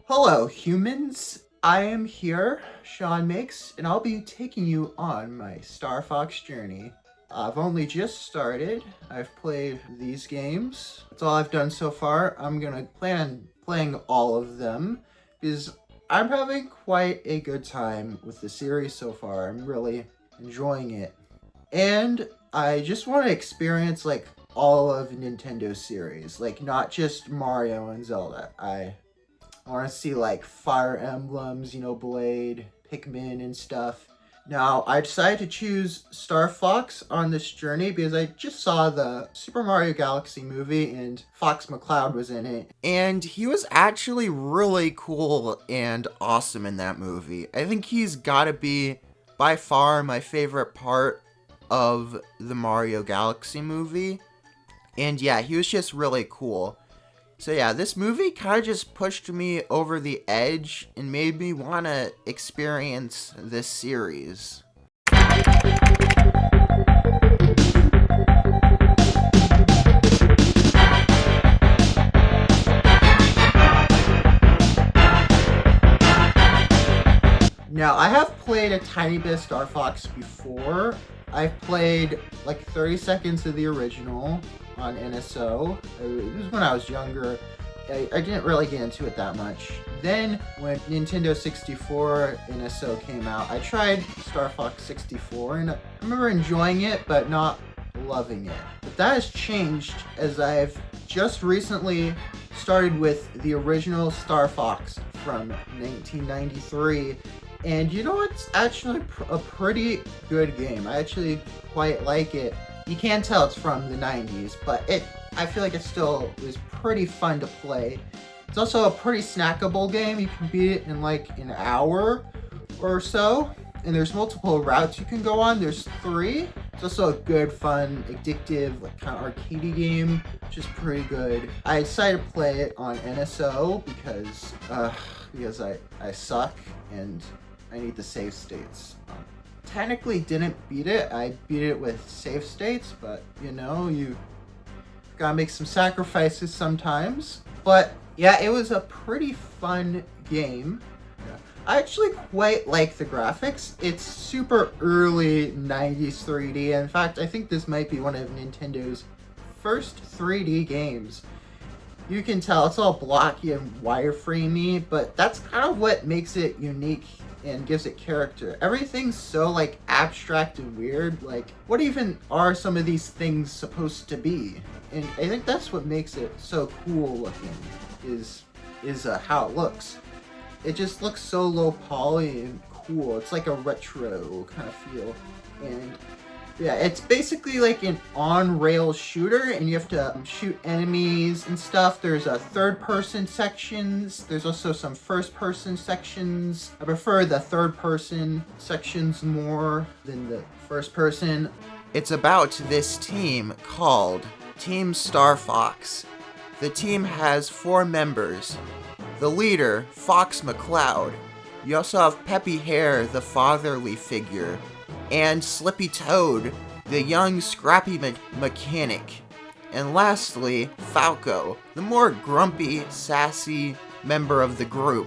Hello, humans. I am here, Sean Makes, and I'll be taking you on my Star Fox journey. I've only just started. I've played these games. That's all I've done so far. I'm gonna plan on playing all of them because I'm having quite a good time with the series so far. I'm really enjoying it. And I just want to experience like all of Nintendo series, like not just Mario and Zelda. I want to see like Fire Emblems, Blade, Pikmin, and stuff. Now, I decided to choose Star Fox on this journey because I just saw the Super Mario Galaxy movie and Fox McCloud was in it. And he was actually really cool and awesome in that movie. I think he's gotta be by far my favorite part of the Mario Galaxy movie. And yeah, he was just really cool. So yeah, this movie kind of just pushed me over the edge and made me want to experience this series. Now, I have played a tiny bit of Star Fox before. I've played like 30 seconds of the original on NSO. It was when I was younger. I didn't really get into it that much. Then, when Nintendo 64 NSO came out, I tried Star Fox 64, and I remember enjoying it, but not loving it. But that has changed as I've just recently started with the original Star Fox from 1993. And it's actually a pretty good game. I actually quite like it. You can tell it's from the 90s, but I feel like it still is pretty fun to play. It's also a pretty snackable game. You can beat it in like an hour or so. And there's multiple routes you can go on. There's 3. It's also a good, fun, addictive, like kind of arcadey game, which is pretty good. I decided to play it on NSO because I suck and I need the save states. Technically didn't beat it. I beat it with save states, but you gotta make some sacrifices sometimes. But yeah, it was a pretty fun game. I actually quite like the graphics. It's super early 90s 3D. In fact, I think this might be one of Nintendo's first 3D games. You can tell it's all blocky and wireframey, but that's kind of what makes it unique and gives it character. Everything's so like abstract and weird. Like, what even are some of these things supposed to be? And I think that's what makes it so cool looking is how it looks. It just looks so low poly and cool. It's like a retro kind of feel. And yeah, it's basically like an on-rail shooter, and you have to shoot enemies and stuff. There's a third-person sections. There's also some first-person sections. I prefer the third-person sections more than the first-person. It's about this team called Team Star Fox. The team has 4 members. The leader, Fox McCloud. You also have Peppy Hare, the fatherly figure, and Slippy Toad, the young scrappy mechanic. And lastly, Falco, the more grumpy, sassy member of the group.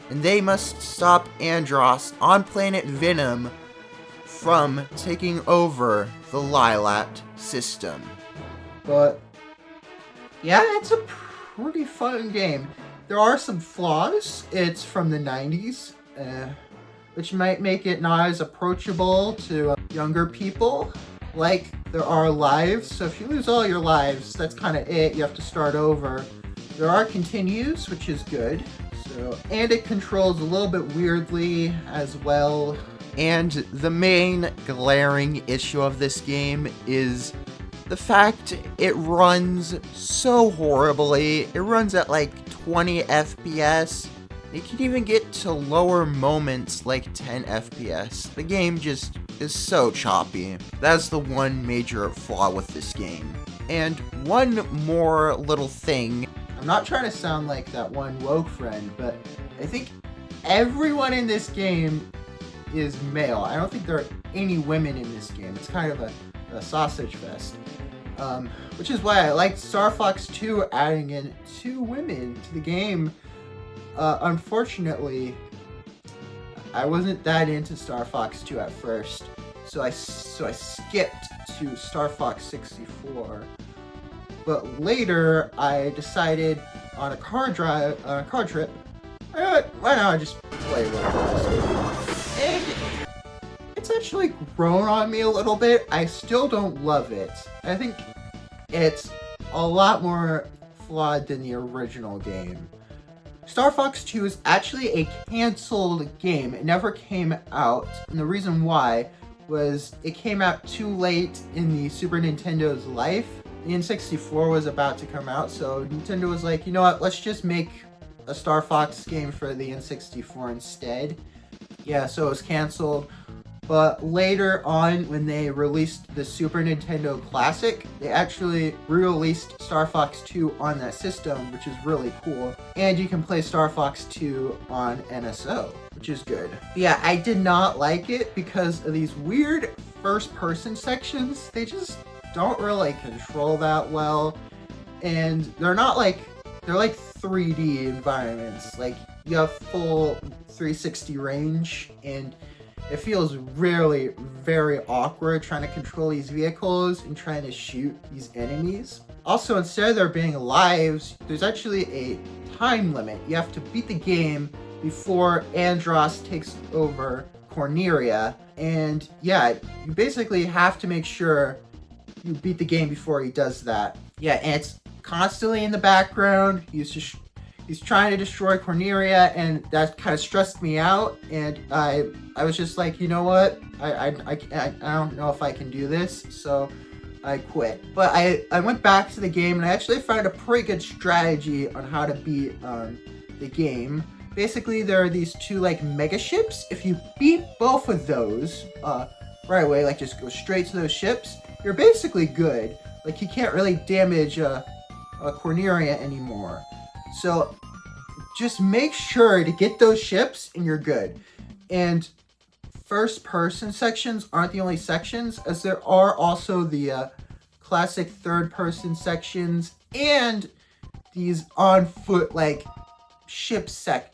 And they must stop Andross on planet Venom from taking over the Lilat system. But yeah, it's a pretty fun game. There are some flaws. It's from the 90s. Which might make it not as approachable to younger people. Like, there are lives, so if you lose all your lives, that's kind of it. You have to start over. There are continues, which is good. And it controls a little bit weirdly as well. And the main glaring issue of this game is the fact it runs so horribly. It runs at like 20 FPS. It can even get to lower moments like 10 FPS. The game just is so choppy. That's the one major flaw with this game. And one more little thing. I'm not trying to sound like that one woke friend, but I think everyone in this game is male. I don't think there are any women in this game. It's kind of a sausage fest. Which is why I liked Star Fox 2 adding in 2 women to the game. Unfortunately, I wasn't that into Star Fox 2 at first, so I skipped to Star Fox 64. But later, I decided on a car trip, why not I just play a little bit. And it's actually grown on me a little bit. I still don't love it. I think it's a lot more flawed than the original game. Star Fox 2 is actually a canceled game. It never came out, and the reason why was it came out too late in the Super Nintendo's life. The N64 was about to come out, so Nintendo was like, you know what, let's just make a Star Fox game for the N64 instead. Yeah, so it was canceled. But later on, when they released the Super Nintendo Classic, they actually re-released Star Fox 2 on that system, which is really cool. And you can play Star Fox 2 on NSO, which is good. But yeah, I did not like it because of these weird first-person sections. They just don't really control that well. And they're like 3D environments. Like, you have full 360 range, and it feels really very awkward trying to control these vehicles and trying to shoot these enemies. Also, instead of there being lives, there's actually a time limit. You have to beat the game before Andross takes over Corneria. And yeah, you basically have to make sure you beat the game before he does that. Yeah, and it's constantly in the background. He's trying to destroy Corneria, and that kind of stressed me out. And I was just like, you know what? I don't know if I can do this, so I quit. But I went back to the game, and I actually found a pretty good strategy on how to beat the game. Basically, there are these two like mega ships. If you beat both of those right away, like just go straight to those ships, you're basically good. Like, you can't really damage Corneria anymore. So just make sure to get those ships and you're good. And first person sections aren't the only sections, as there are also the classic third person sections and these on foot like ship sections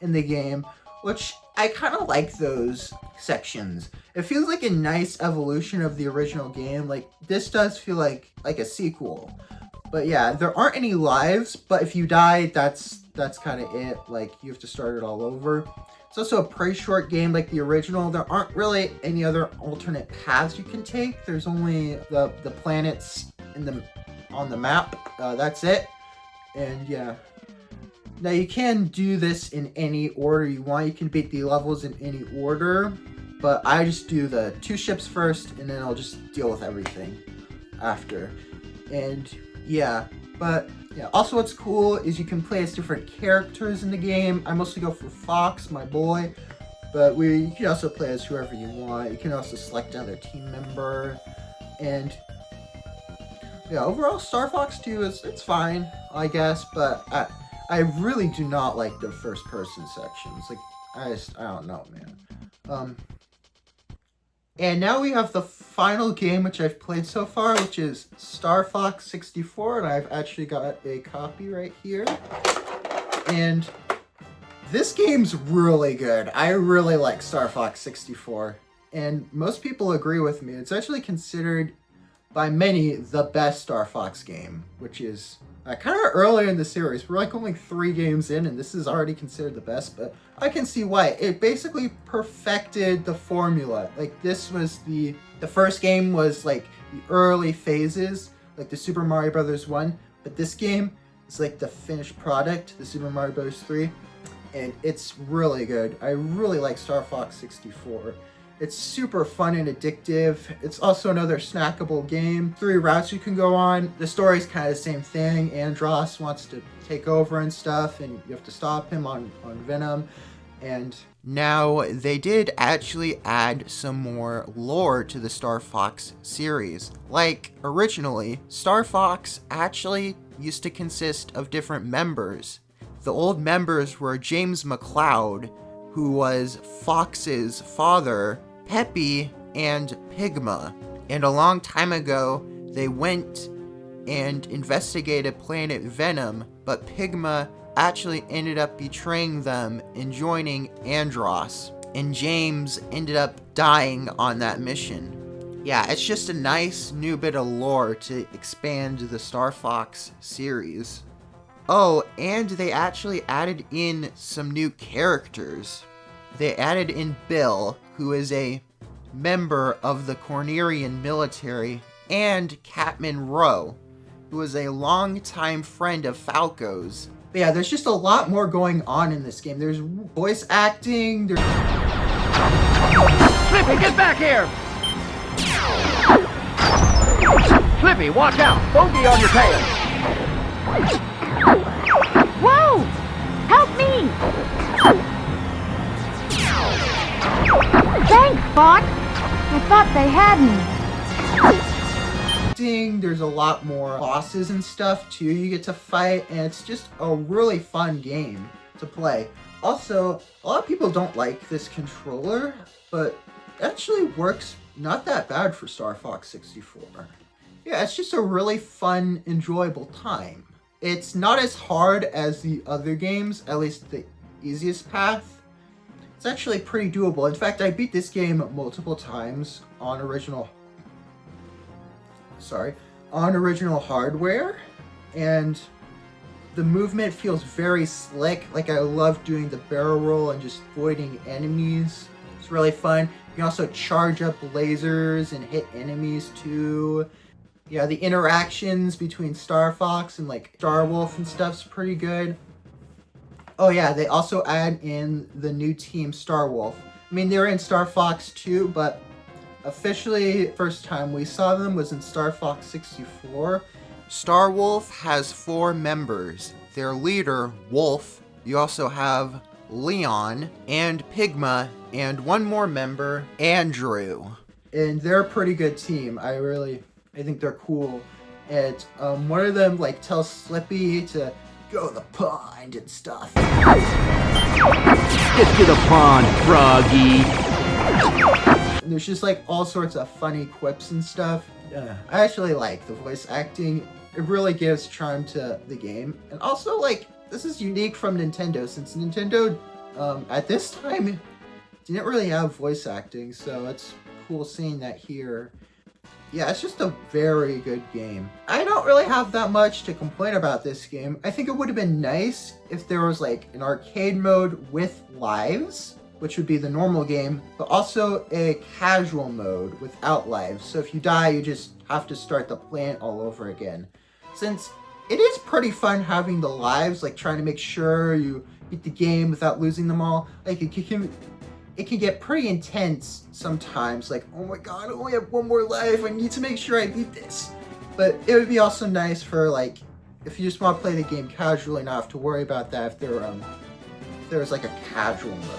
in the game, which I kind of like those sections. It feels like a nice evolution of the original game. Like, this does feel like a sequel. But yeah, there aren't any lives, but if you die, that's kind of it. Like, you have to start it all over. It's also a pretty short game like the original. There aren't really any other alternate paths you can take. There's only the planets on the map. That's it. And yeah. Now, you can do this in any order you want. You can beat the levels in any order. But I just do the 2 ships first, and then I'll just deal with everything after. And yeah, but yeah, also what's cool is you can play as different characters in the game. I mostly go for Fox, my boy, but you can also play as whoever you want. You can also select another team member. And yeah, overall Star Fox 2 it's fine, I guess, but I really do not like the first person sections. Like, I don't know, man. And now we have the final game which I've played so far, which is Star Fox 64, and I've actually got a copy right here. And this game's really good. I really like Star Fox 64, and most people agree with me. It's actually considered by many the best Star Fox game, which is kind of early in the series. We're like only 3 games in, and this is already considered the best, but I can see why. It basically perfected the formula. Like, this was the first game was like the early phases, like the Super Mario Brothers 1, but this game is like the finished product, the Super Mario Brothers 3, and it's really good. I really like Star Fox 64. It's super fun and addictive. It's also another snackable game. 3 routes you can go on. The story's kind of the same thing. Andross wants to take over and stuff, and you have to stop him on Venom. And now, they did actually add some more lore to the Star Fox series. Like, originally, Star Fox actually used to consist of different members. The old members were James McCloud, who was Fox's father, Peppy, and Pigma. And a long time ago, they went and investigated Planet Venom but Pigma actually ended up betraying them and joining Andros, and James ended up dying on that mission. Yeah, it's just a nice new bit of lore to expand the Star Fox series. Oh, and they actually added in some new characters. They added in Bill, who is a member of the Cornerian military, and Catman Rowe, who is a longtime friend of Falco's. But yeah, there's just a lot more going on in this game. There's voice acting, there's... Flippy, get back here! Flippy, watch out! Bogey on your tail! Whoa! Help me! Thanks, Fox! I thought they had me. There's a lot more bosses and stuff too you get to fight, and it's just a really fun game to play. Also, a lot of people don't like this controller, but it actually works not that bad for Star Fox 64. Yeah, it's just a really fun, enjoyable time. It's not as hard as the other games, at least the easiest path. It's actually pretty doable. In fact, I beat this game multiple times on original hardware, and the movement feels very slick. Like, I love doing the barrel roll and just avoiding enemies. It's really fun. You can also charge up lasers and hit enemies too. Yeah, the interactions between Star Fox and like Star Wolf and stuff's pretty good. Oh yeah, they also add in the new team Star Wolf. I mean, they were in Star Fox 2, but officially, first time we saw them was in Star Fox 64. Star Wolf has 4 members. Their leader, Wolf. You also have Leon and Pigma, and one more member, Andrew. And they're a pretty good team. I think they're cool. And one of them like tells Slippy to go to the pond and stuff. Get to the pond, Froggy! And there's just like all sorts of funny quips and stuff. I actually like the voice acting. It really gives charm to the game. And also, like, this is unique from Nintendo, since Nintendo at this time didn't really have voice acting, so it's cool seeing that here. Yeah, it's just a very good game. I don't really have that much to complain about this game. I think it would have been nice if there was like an arcade mode with lives, which would be the normal game, but also a casual mode without lives. So if you die, you just have to start the plant all over again. Since it is pretty fun having the lives, like trying to make sure you beat the game without losing them all. Like it can get pretty intense sometimes, like, oh my god, I only have one more life, I need to make sure I beat this. But it would be also nice for, like, if you just want to play the game casually, not have to worry about that if there's like a casual mode.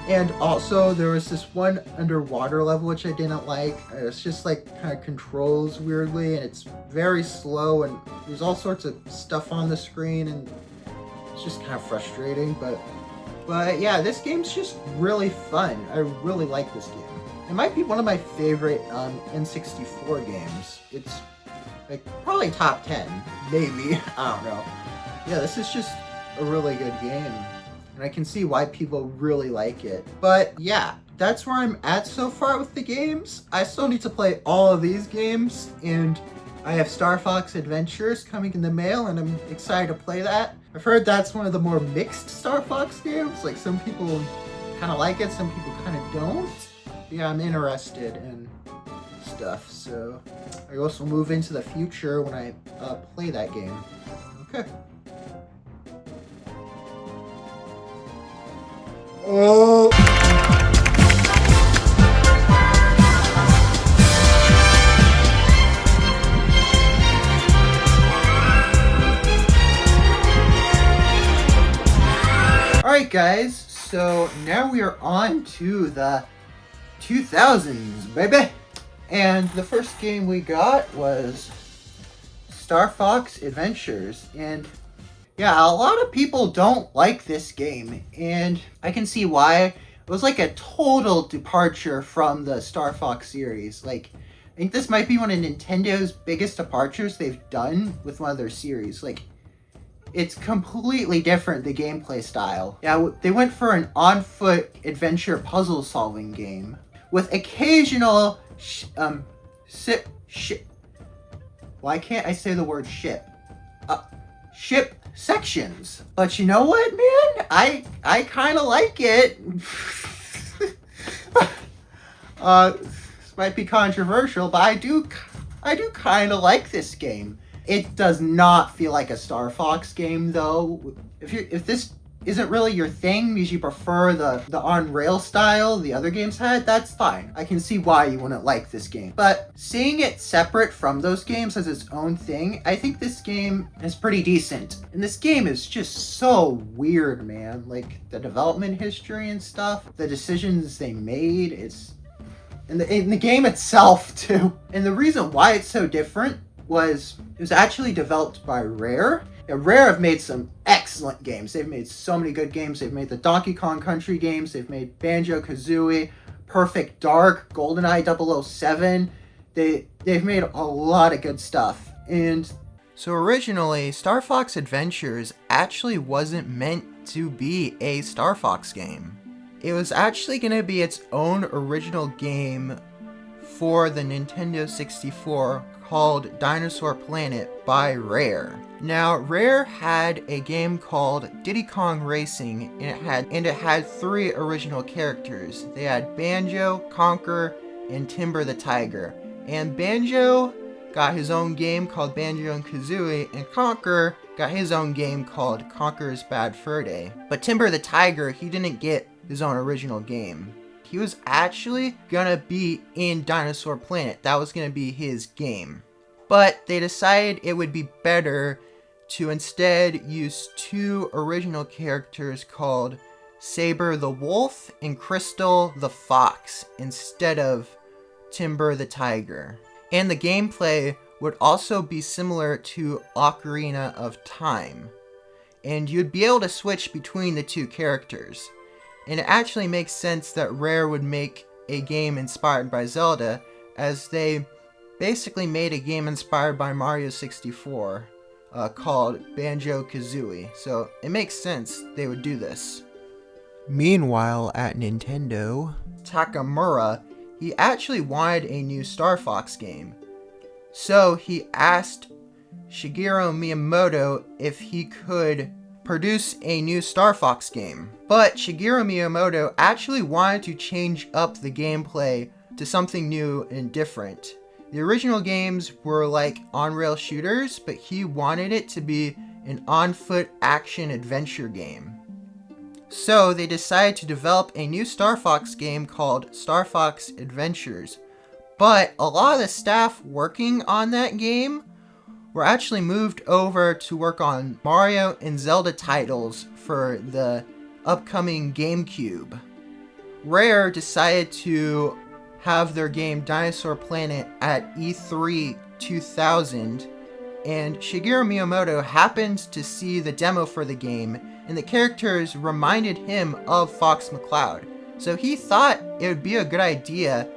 And also, there was this one underwater level which I didn't like. It's just like kind of controls weirdly, and it's very slow, and there's all sorts of stuff on the screen, and it's just kind of frustrating, but yeah, this game's just really fun. I really like this game. It might be one of my favorite N64 games. It's like probably top 10, maybe. I don't know. Yeah, this is just a really good game, and I can see why people really like it. But yeah, that's where I'm at so far with the games. I still need to play all of these games, and I have Star Fox Adventures coming in the mail, and I'm excited to play that. I've heard that's one of the more mixed Star Fox games. Like, some people kind of like it, some people kind of don't. Yeah, I'm interested in stuff, so I guess we'll move into the future when I play that game. Okay. Oh! Alright guys, so now we are on to the 2000s, baby! And the first game we got was Star Fox Adventures, and yeah, a lot of people don't like this game, and I can see why. It was like a total departure from the Star Fox series. Like, I think this might be one of Nintendo's biggest departures they've done with one of their series. Like, It's completely different, the gameplay style. Yeah, they went for an on-foot adventure puzzle-solving game with occasional why can't I say the word ship? Ship sections. But you know what, man? I kind of like it. This might be controversial, but I do kind of like this game. It does not feel like a Star Fox game, though. If this isn't really your thing because you prefer the on-rail style the other games had, that's fine. I can see why you wouldn't like this game. But seeing it separate from those games as its own thing, I think this game is pretty decent. And this game is just so weird, man. Like, the development history and stuff, the decisions they made, it's... in the game itself, too. And the reason why it's so different was it was actually developed by Rare. And Rare have made some excellent games. They've made so many good games. They've made the Donkey Kong Country games. They've made Banjo-Kazooie, Perfect Dark, GoldenEye 007. They've made a lot of good stuff. And so originally, Star Fox Adventures actually wasn't meant to be a Star Fox game. It was actually going to be its own original game for the Nintendo 64 called Dinosaur Planet by Rare. Now, Rare had a game called Diddy Kong Racing, and it had 3 original characters. They had Banjo, Conker, and Timber the Tiger. And Banjo got his own game called Banjo and Kazooie, and Conker got his own game called Conker's Bad Fur Day. But Timber the Tiger, he didn't get his own original game. He was actually gonna be in Dinosaur Planet. That was gonna be his game. But they decided it would be better to instead use 2 original characters called Saber the Wolf and Crystal the Fox instead of Timber the Tiger. And the gameplay would also be similar to Ocarina of Time. And you'd be able to switch between the 2 characters. And it actually makes sense that Rare would make a game inspired by Zelda, as they basically made a game inspired by Mario 64 called Banjo-Kazooie. So it makes sense they would do this. Meanwhile, at Nintendo, Takamura, he actually wanted a new Star Fox game. So he asked Shigeru Miyamoto if he could produce a new Star Fox game. But Shigeru Miyamoto actually wanted to change up the gameplay to something new and different. The original games were like on-rail shooters, but he wanted it to be an on-foot action adventure game. So they decided to develop a new Star Fox game called Star Fox Adventures. But a lot of the staff working on that game were actually moved over to work on Mario and Zelda titles for the upcoming GameCube. Rare decided to have their game Dinosaur Planet at E3 2000, and Shigeru Miyamoto happened to see the demo for the game, and the characters reminded him of Fox McCloud. So he thought it would be a good idea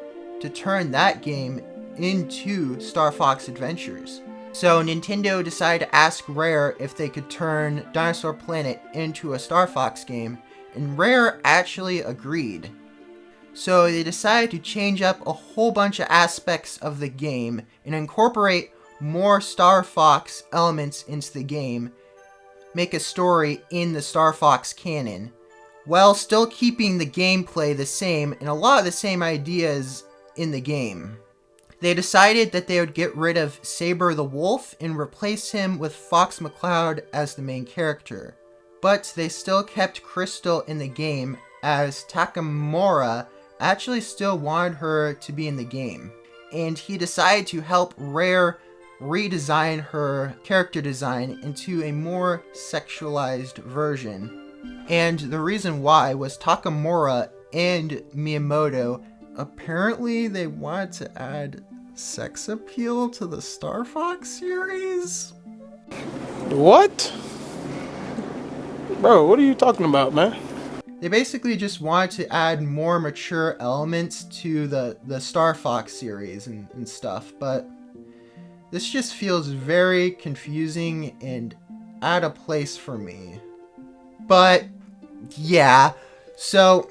to turn that game into Star Fox Adventures. So Nintendo decided to ask Rare if they could turn Dinosaur Planet into a Star Fox game, and Rare actually agreed. So they decided to change up a whole bunch of aspects of the game and incorporate more Star Fox elements into the game, make a story in the Star Fox canon, while still keeping the gameplay the same and a lot of the same ideas in the game. They decided that they would get rid of Saber the Wolf and replace him with Fox McCloud as the main character. But they still kept Crystal in the game, as Takamura actually still wanted her to be in the game. And he decided to help Rare redesign her character design into a more sexualized version. And the reason why was Takamura and Miyamoto, apparently they wanted to add sex appeal to the Star Fox series? What? Bro, what are you talking about, man? They basically just wanted to add more mature elements to the Star Fox series and stuff, but this just feels very confusing, and out of place for me. But yeah, so,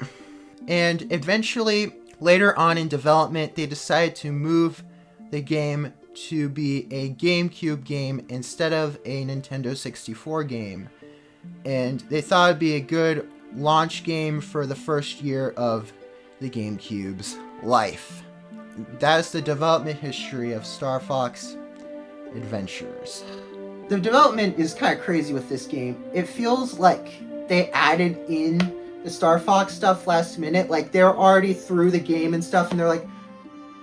and eventually later on in development, they decided to move the game to be a GameCube game instead of a Nintendo 64 game. And they thought it'd be a good launch game for the first year of the GameCube's life. That is the development history of Star Fox Adventures. The development is kind of crazy with this game. It feels like they added in the Star Fox stuff last minute. Like, they're already through the game and stuff, and they're like,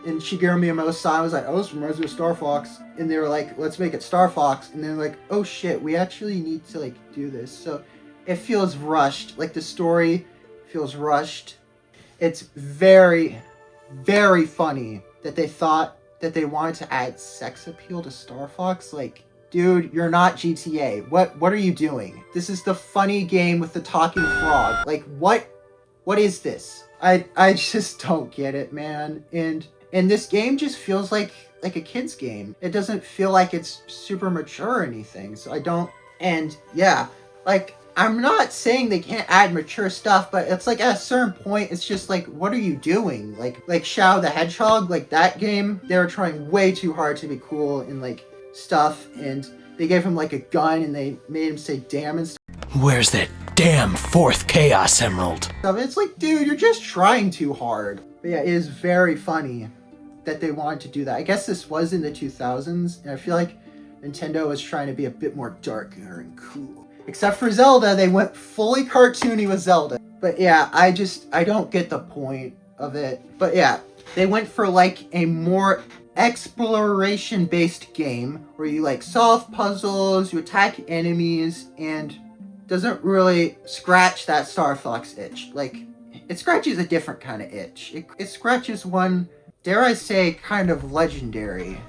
and Shigeru Miyamoto was like, oh, this reminds me of Star Fox. And they were like, let's make it Star Fox. And they're like, oh shit, we actually need to like do this. So it feels rushed. Like, the story feels rushed. It's very, very funny that they thought that they wanted to add sex appeal to Star Fox. Like, dude, you're not GTA. What are you doing? This is the funny game with the talking frog. Like, what is this? I just don't get it, man. And this game just feels like a kid's game. It doesn't feel like it's super mature or anything. So I don't, and yeah, like, I'm not saying they can't add mature stuff, but it's like at a certain point, it's just like, what are you doing? Like Shadow the Hedgehog, like that game, they were trying way too hard to be cool and like stuff, and they gave him like a gun and they made him say damn and stuff. Where's that damn fourth Chaos Emerald? It's like, dude, you're just trying too hard. But yeah, it is very funny that they wanted to do that. I guess this was in the 2000s, and I feel like Nintendo was trying to be a bit more darker and cool. Except for Zelda, they went fully cartoony with Zelda. But yeah, I don't get the point of it. But yeah, they went for like a more exploration-based game where you like solve puzzles, you attack enemies, and doesn't really scratch that Star Fox itch. Like, it scratches a different kind of itch. It scratches one, dare I say, kind of legendary.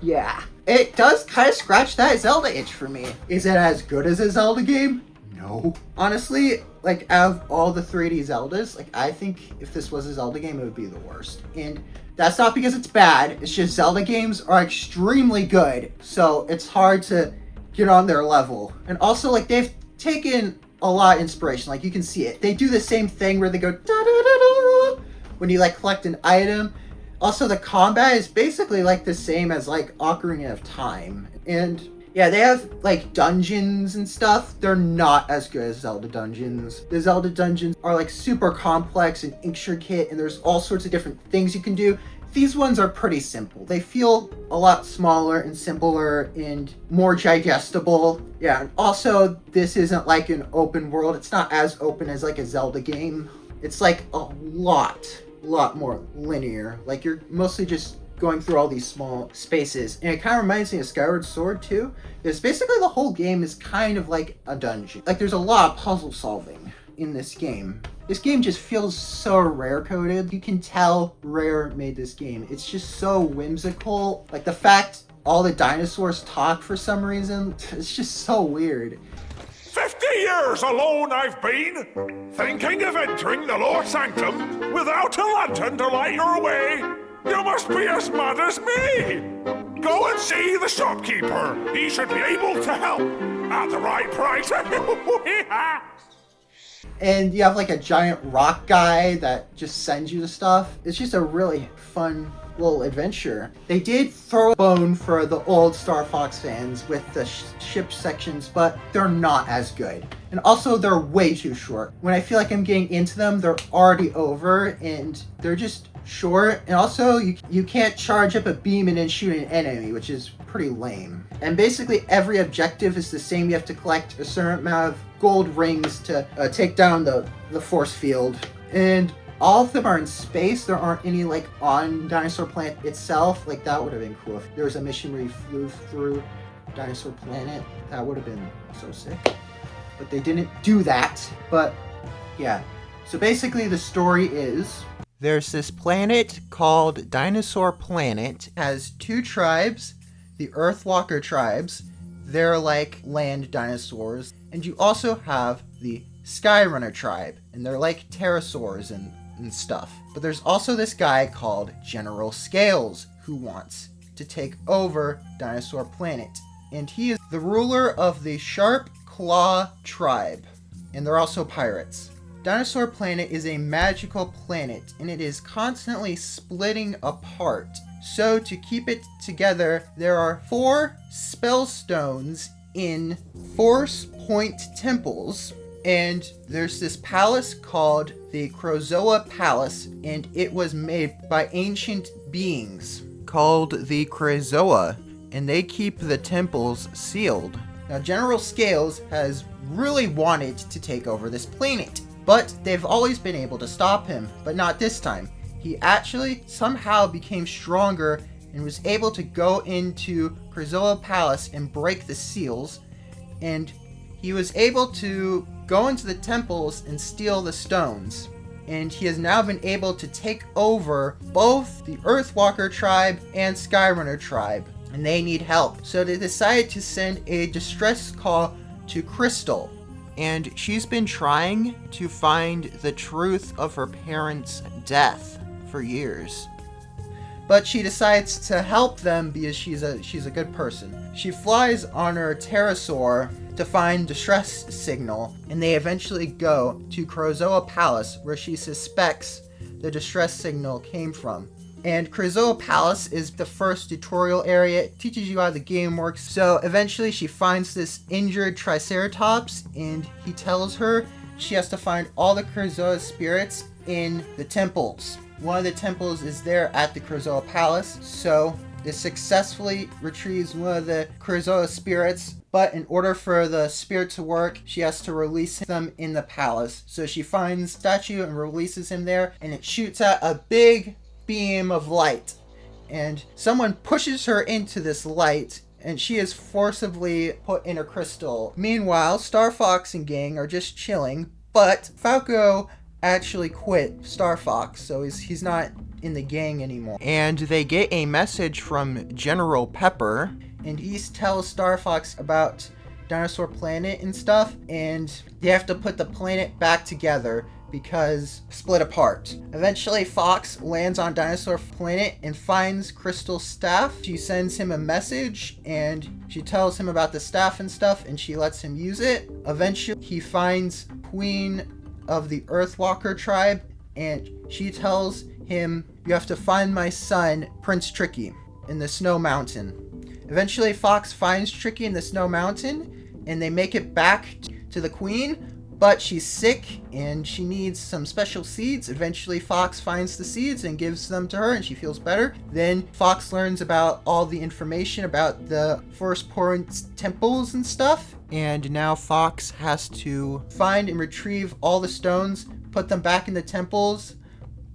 Yeah. It does kind of scratch that Zelda itch for me. Is it as good as a Zelda game? No. Honestly, like, out of all the 3D Zeldas, like, I think if this was a Zelda game, it would be the worst. And that's not because it's bad, it's just Zelda games are extremely good, so it's hard to get on their level. And also, like, they've taken a lot of inspiration, like, you can see it. They do the same thing where they go da-da-da-da when you, like, collect an item. Also, the combat is basically like the same as like Ocarina of Time. And yeah, they have like dungeons and stuff. They're not as good as Zelda dungeons. The Zelda dungeons are like super complex and intricate, and there's all sorts of different things you can do. These ones are pretty simple. They feel a lot smaller and simpler and more digestible. Yeah, and also this isn't like an open world. It's not as open as like a Zelda game. It's like a lot more linear. Like, you're mostly just going through all these small spaces, and it kind of reminds me of Skyward Sword too. It's basically the whole game is kind of like a dungeon. Like, there's a lot of puzzle solving in this game. This game just feels so Rare coded. You can tell Rare made this game. It's just so whimsical. Like, the fact all the dinosaurs talk for some reason, it's just so weird. 50 years alone I've been, thinking of entering the Lord Sanctum without a lantern to light your way. You must be as mad as me. Go and see the shopkeeper. He should be able to help at the right price. And you have like a giant rock guy that just sends you the stuff. It's just a really fun little adventure. They did throw a bone for the old Star Fox fans with the ship sections, but they're not as good. And also, they're way too short. When I feel like I'm getting into them, they're already over, and they're just short. And also, you can't charge up a beam and then shoot an enemy, which is pretty lame. And basically, every objective is the same. You have to collect a certain amount of gold rings to take down the force field. And all of them are in space. There aren't any like on Dinosaur Planet itself. Like, that would have been cool if there was a mission where you flew through Dinosaur Planet. That would have been so sick. But they didn't do that. But yeah. So basically the story is there's this planet called Dinosaur Planet. It has two tribes, the Earthwalker tribes. They're like land dinosaurs. And you also have the Skyrunner tribe, and they're like pterosaurs and stuff. But there's also this guy called General Scales who wants to take over Dinosaur Planet. and he is the ruler of the Sharp Claw tribe, and they're also pirates. Dinosaur Planet is a magical planet, and it is constantly splitting apart. So to keep it together, there are 4 spell stones in Force Point temples, and there's this palace called the Krozoa Palace, and it was made by ancient beings called the Krozoa, and they keep the temples sealed. Now, General Scales has really wanted to take over this planet, but they've always been able to stop him, but not this time. He actually somehow became stronger and was able to go into Krozoa Palace and break the seals, and he was able to go into the temples and steal the stones. And he has now been able to take over both the Earthwalker tribe and Skyrunner tribe, and they need help. So they decided to send a distress call to Crystal, and she's been trying to find the truth of her parents' death for years. But she decides to help them because she's a good person. She flies on her pterosaur to find distress signal, and they eventually go to Krozoa Palace, where she suspects the distress signal came from. And Krozoa Palace is the first tutorial area. It teaches you how the game works. So eventually she finds this injured Triceratops, and he tells her she has to find all the Krozoa spirits in the temples. One of the temples is there at the Krozoa Palace, so it successfully retrieves one of the Krozoa spirits, but in order for the spirit to work, she has to release them in the palace. So she finds the statue and releases him there, and it shoots out a big beam of light. And someone pushes her into this light, and she is forcibly put in a crystal. Meanwhile, Star Fox and gang are just chilling, but Falco actually quit Star Fox, so he's not in the gang anymore. And they get a message from General Pepper, and he tells Star Fox about Dinosaur Planet and stuff, and they have to put the planet back together because split apart. Eventually, Fox lands on Dinosaur Planet and finds Crystal's staff. She sends him a message, and she tells him about the staff and stuff, and she lets him use it. Eventually, he finds Queen of the Earthwalker tribe, and she tells him, "You have to find my son, Prince Tricky, in the Snow Mountain." Eventually, Fox finds Tricky in the Snow Mountain, and they make it back to the Queen, but she's sick, and she needs some special seeds. Eventually, Fox finds the seeds and gives them to her, and she feels better. Then, Fox learns about all the information about the Forest Point temples and stuff, and now Fox has to find and retrieve all the stones, put them back in the temples,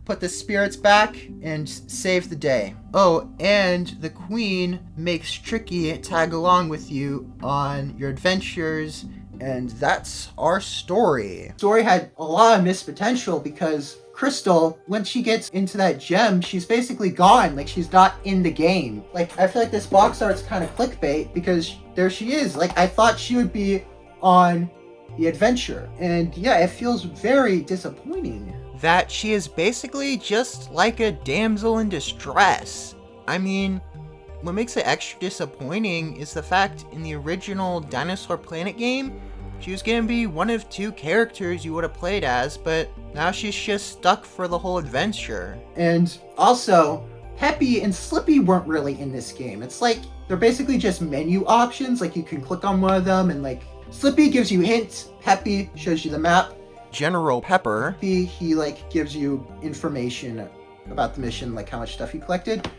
put the spirits back, and save the day. Oh, and the Queen makes Tricky tag along with you on your adventures, and that's our story. The story had a lot of missed potential because Crystal, when she gets into that gem, she's basically gone. Like, she's not in the game. Like, I feel like this box art's kind of clickbait because there she is. Like, I thought she would be on the adventure. And yeah, it feels very disappointing that she is basically just like a damsel in distress. I mean, what makes it extra disappointing is the fact in the original Dinosaur Planet game, she was gonna be one of 2 characters you would have played as, but now she's just stuck for the whole adventure. And also, Peppy and Slippy weren't really in this game. It's like, they're basically just menu options, like you can click on one of them and like, Slippy gives you hints, Peppy shows you the map. General Pepper, he like gives you information about the mission, like how much stuff you collected.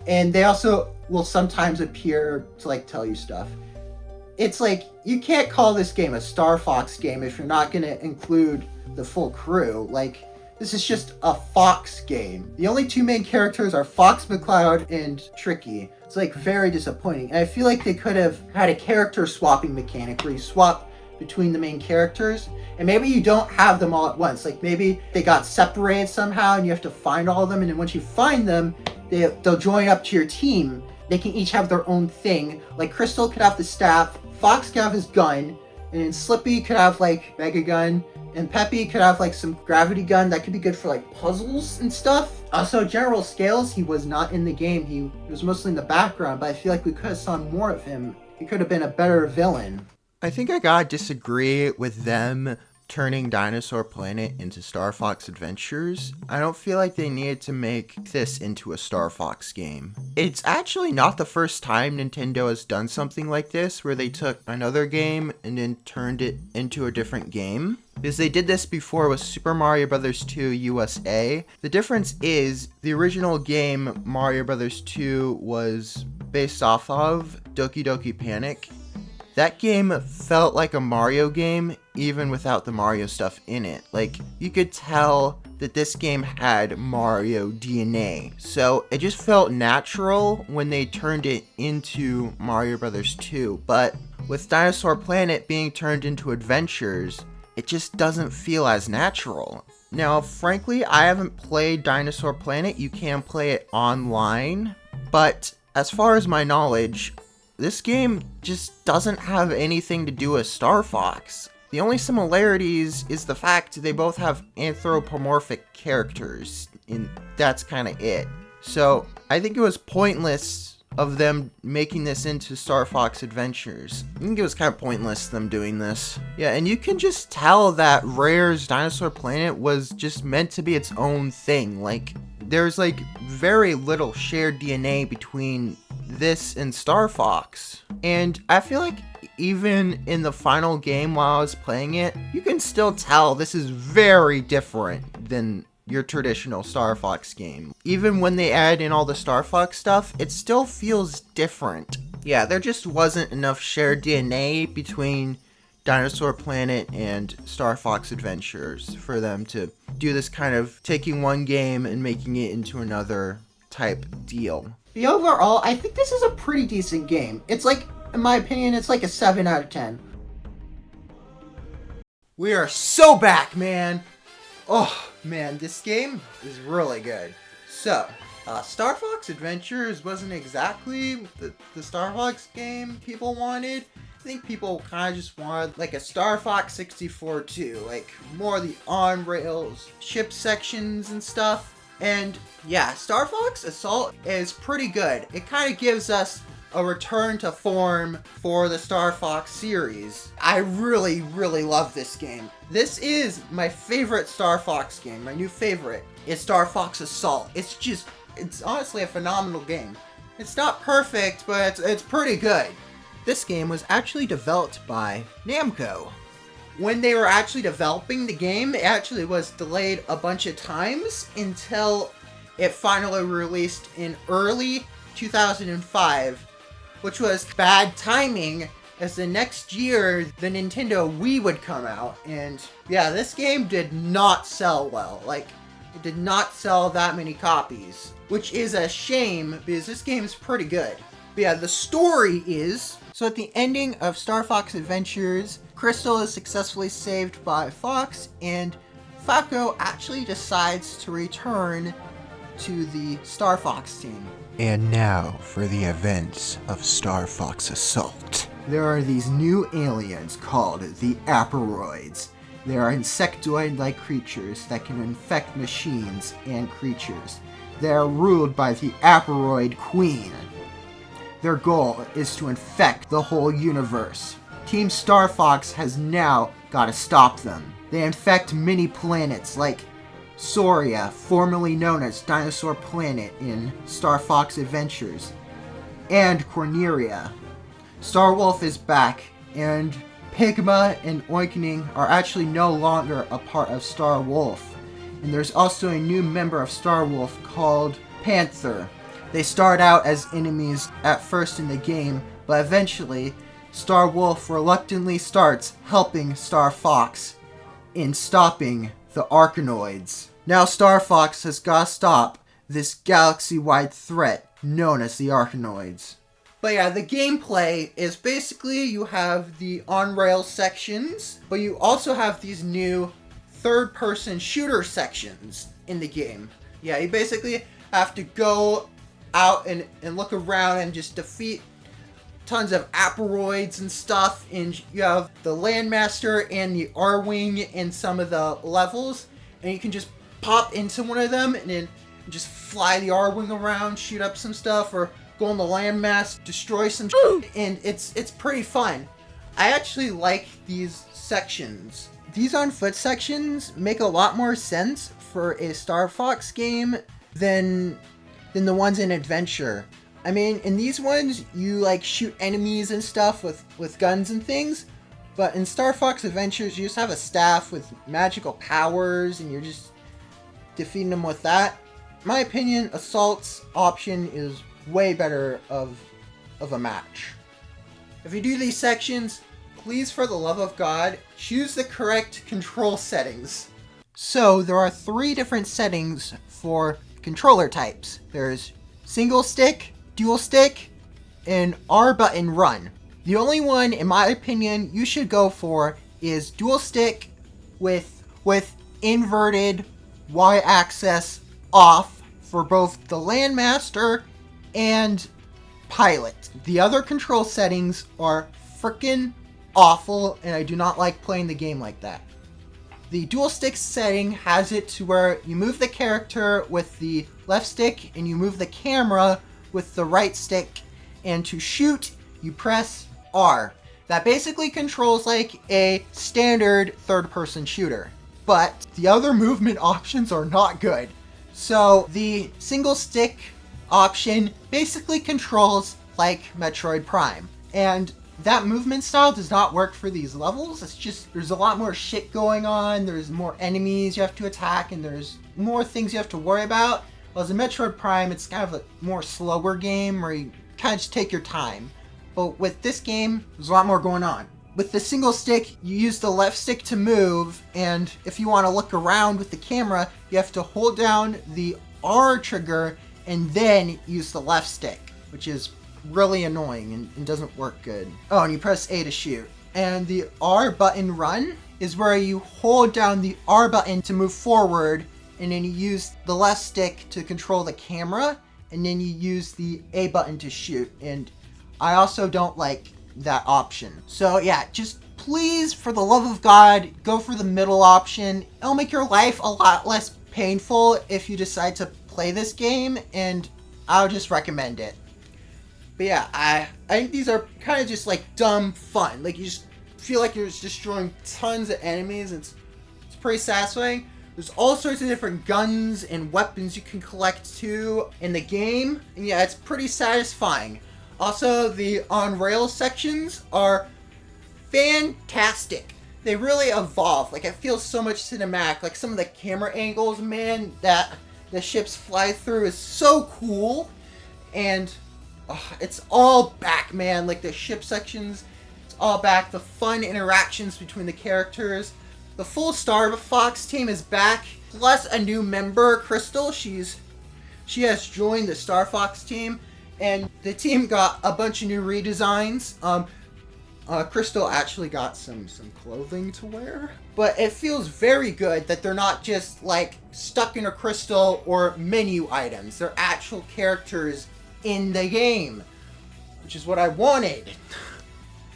And they also will sometimes appear to like tell you stuff. It's like, you can't call this game a Star Fox game if you're not going to include the full crew. Like, this is just a Fox game. The only 2 main characters are Fox McCloud and Tricky. It's like very disappointing. And I feel like they could have had a character swapping mechanic where you swap between the main characters. And maybe you don't have them all at once. Like, maybe they got separated somehow and you have to find all of them. And then once you find them, they'll join up to your team. They can each have their own thing. Like, Crystal could have the staff, Fox could have his gun, and then Slippy could have like Mega Gun, and Peppy could have like some gravity gun that could be good for like puzzles and stuff. Also, General Scales, he was not in the game. He was mostly in the background, but I feel like we could have saw more of him He could have been a better villain. I think I gotta disagree with them turning Dinosaur Planet into Star Fox Adventures. I don't feel like they needed to make this into a Star Fox game. It's actually not the first time Nintendo has done something like this, where they took another game and then turned it into a different game. Because they did this before with Super Mario Bros. 2 USA. The difference is, the original game Mario Bros. 2 was based off of Doki Doki Panic. That game felt like a Mario game, even without the Mario stuff in it. Like, you could tell that this game had Mario DNA. So it just felt natural when they turned it into Mario Bros. 2. But with Dinosaur Planet being turned into Adventures, it just doesn't feel as natural. Now, frankly, I haven't played Dinosaur Planet. You can play it online. But as far as my knowledge, this game just doesn't have anything to do with Star Fox. The only similarities is the fact they both have anthropomorphic characters, and that's kind of it. So, I think it was pointless of them making this into Star Fox Adventures. I think it was kind of pointless them doing this. Yeah, and you can just tell that Rare's Dinosaur Planet was just meant to be its own thing. Like, there's like very little shared DNA between this and Star Fox. And I feel like even in the final game while I was playing it, you can still tell this is very different than your traditional Star Fox game. Even when they add in all the Star Fox stuff, it still feels different. Yeah, there just wasn't enough shared DNA between Dinosaur Planet and Star Fox Adventures for them to do this kind of taking one game and making it into another type deal. The overall, I think this is a pretty decent game. It's like, in my opinion, it's like a 7 out of 10. We are so back, man! Oh, man, this game is really good. So, Star Fox Adventures wasn't exactly the Star Fox game people wanted. I think people kind of just wanted like a Star Fox 64 too, like more of the on-rails ship sections and stuff. And yeah, Star Fox Assault is pretty good. It kind of gives us a return to form for the Star Fox series. I really, really love this game. This is my favorite Star Fox game. My new favorite is Star Fox Assault. It's honestly a phenomenal game. It's not perfect, but it's pretty good. This game was actually developed by Namco. When they were actually developing the game, it actually was delayed a bunch of times until it finally released in early 2005, which was bad timing, as the next year the Nintendo Wii would come out. And yeah, this game did not sell well. Like, it did not sell that many copies, which is a shame because this game is pretty good. But yeah, the story is, so at the ending of Star Fox Adventures, Crystal is successfully saved by Fox, and Falco actually decides to return to the Star Fox team. And now for the events of Star Fox Assault. There are these new aliens called the Aperoids. They are insectoid-like creatures that can infect machines and creatures. They are ruled by the Aperoid Queen. Their goal is to infect the whole universe. Team Star Fox has now got to stop them. They infect many planets like Soria, formerly known as Dinosaur Planet in Star Fox Adventures, and Corneria. Star Wolf is back, and Pigma and Oinkening are actually no longer a part of Star Wolf. And there's also a new member of Star Wolf called Panther. They start out as enemies at first in the game, but eventually Star Wolf reluctantly starts helping Star Fox in stopping the Arkanoids. Now Star Fox has got to stop this galaxy-wide threat known as the Arkanoids. But yeah, the gameplay is basically you have the on-rail sections, but you also have these new third-person shooter sections in the game. Yeah, you basically have to go out and look around and just defeat tons of Aperoids and stuff, and you have the Landmaster and the R-Wing in some of the levels, and you can just pop into one of them and then just fly the R-Wing around, shoot up some stuff, or go on the landmass, destroy some shit, and it's pretty fun. I actually like these sections. These on foot sections make a lot more sense for a Star Fox game than the ones in Adventure. I mean, in these ones, you like shoot enemies and stuff with guns and things, but in Star Fox Adventures, you just have a staff with magical powers, and you're just defeating them with that. In my opinion, Assault's option is way better of a match. If you do these sections, please, for the love of God, choose the correct control settings. So there are 3 different settings for controller types. There's single stick, dual stick, and R button run. The only one, in my opinion, you should go for is dual stick with inverted Y-axis off for both the Landmaster and Pilot. The other control settings are frickin' awful, and I do not like playing the game like that. The dual stick setting has it to where you move the character with the left stick and you move the camera with the right stick, and to shoot, you press R. That basically controls like a standard third-person shooter, but the other movement options are not good. So the single stick option basically controls like Metroid Prime, and that movement style does not work for these levels. It's just, there's a lot more shit going on, there's more enemies you have to attack, and there's more things you have to worry about. Whereas in Metroid Prime, it's kind of a more slower game where you kind of just take your time. But with this game, there's a lot more going on. With the single stick, you use the left stick to move, and if you want to look around with the camera, you have to hold down the R trigger and then use the left stick, which is really annoying and doesn't work good. Oh, and you press A to shoot. And the R button run is where you hold down the R button to move forward, and then you use the left stick to control the camera, and then you use the A button to shoot. And I also don't like that option. So yeah, just please, for the love of God, go for the middle option. It'll make your life a lot less painful if you decide to play this game, and I'll just recommend it. But yeah, I think these are kind of just like dumb fun. Like, you just feel like you're just destroying tons of enemies. It's pretty satisfying. There's all sorts of different guns and weapons you can collect too in the game, and yeah, it's pretty satisfying. Also, the on-rails sections are fantastic. They really evolve. Like, it feels so much cinematic. Like, some of the camera angles, man, that the ships fly through is so cool. And it's all back, man. Like, the ship sections, it's all back. The fun interactions between the characters. The full Star Fox team is back, plus a new member, Crystal. She has joined the Star Fox team, and the team got a bunch of new redesigns. Crystal actually got some clothing to wear, but it feels very good that they're not just like stuck in a crystal or menu items. They're actual characters in the game, which is what I wanted.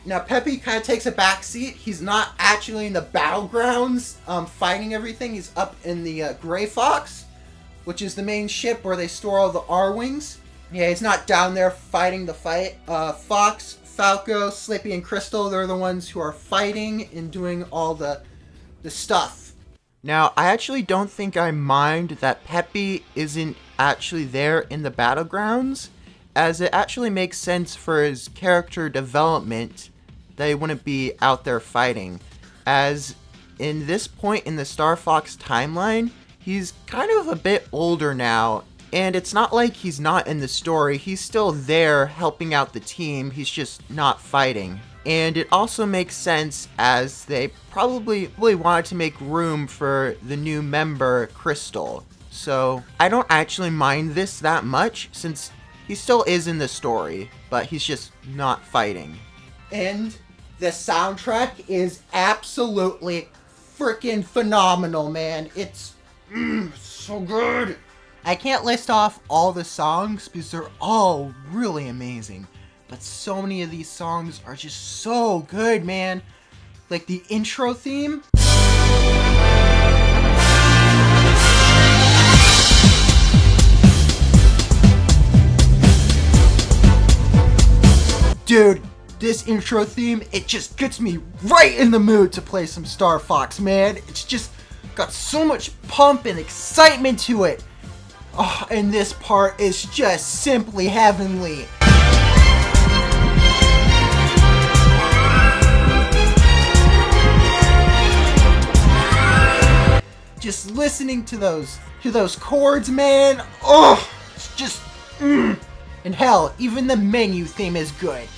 Now, Peppy kind of takes a back seat. He's not actually in the battlegrounds fighting everything. He's up in the Gray Fox, which is the main ship where they store all the R-Wings. Yeah, he's not down there fighting the fight. Fox, Falco, Slippy, and Crystal, they're the ones who are fighting and doing all the stuff. Now, I actually don't think I mind that Peppy isn't actually there in the battlegrounds, as it actually makes sense for his character development that he wouldn't be out there fighting, as in this point in the Star Fox timeline, he's kind of a bit older now, and it's not like he's not in the story. He's still there helping out the team, he's just not fighting. And it also makes sense as they probably really wanted to make room for the new member, Crystal. So I don't actually mind this that much, since he still is in the story, but he's just not fighting. And the soundtrack is absolutely freaking phenomenal, man. It's so good. I can't list off all the songs because they're all really amazing, but so many of these songs are just so good, man. Like the intro theme. Dude, this intro theme, it just gets me right in the mood to play some Star Fox, man. It's just got so much pump and excitement to it. Oh, and this part is just simply heavenly. Just listening to those chords, man. Oh, it's just And hell, even the menu theme is good.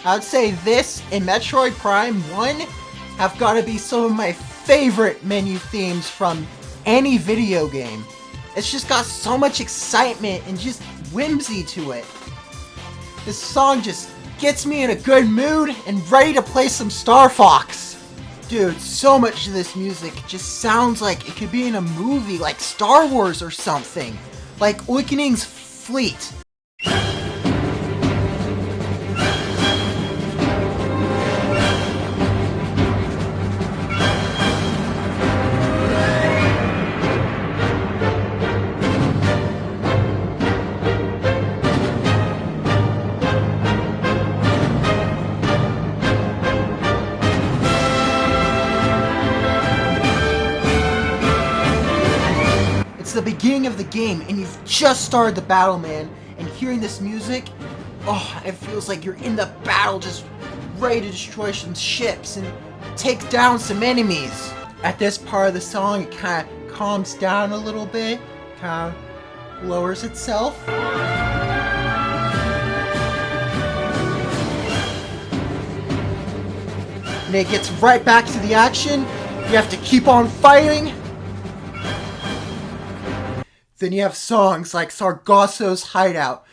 I'd say this and Metroid Prime 1 have got to be some of my favorite menu themes from any video game. It's just got so much excitement and just whimsy to it. This song just gets me in a good mood and ready to play some Star Fox. Dude, so much of this music just sounds like it could be in a movie like Star Wars or something. Like Awakening's Fleet. The beginning of the game and you've just started the battle, man, and hearing this music, oh, it feels like you're in the battle just ready to destroy some ships and take down some enemies. At this part of the song, it kind of calms down a little bit, kind of lowers itself. And it gets right back to the action. You have to keep on fighting. Then you have songs like Sargasso's Hideout.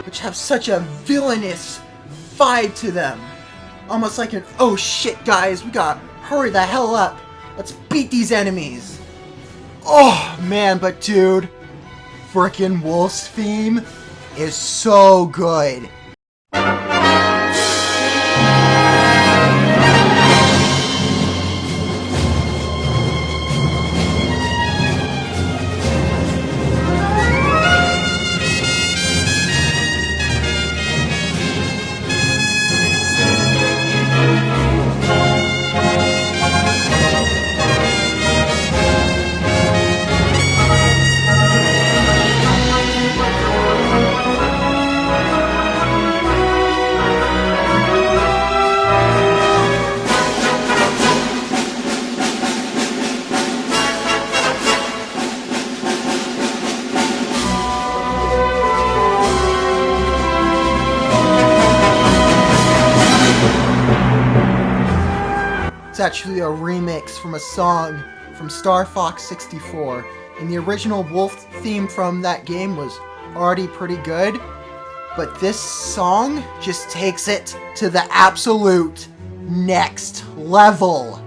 Which have such a villainous vibe to them. Almost like an, oh shit guys, we gotta hurry the hell up. Let's beat these enemies. Oh man, but dude, frickin' Wolf's theme is so good. It's actually a remix from a song from Star Fox 64, and the original Wolf theme from that game was already pretty good, but this song just takes it to the absolute next level.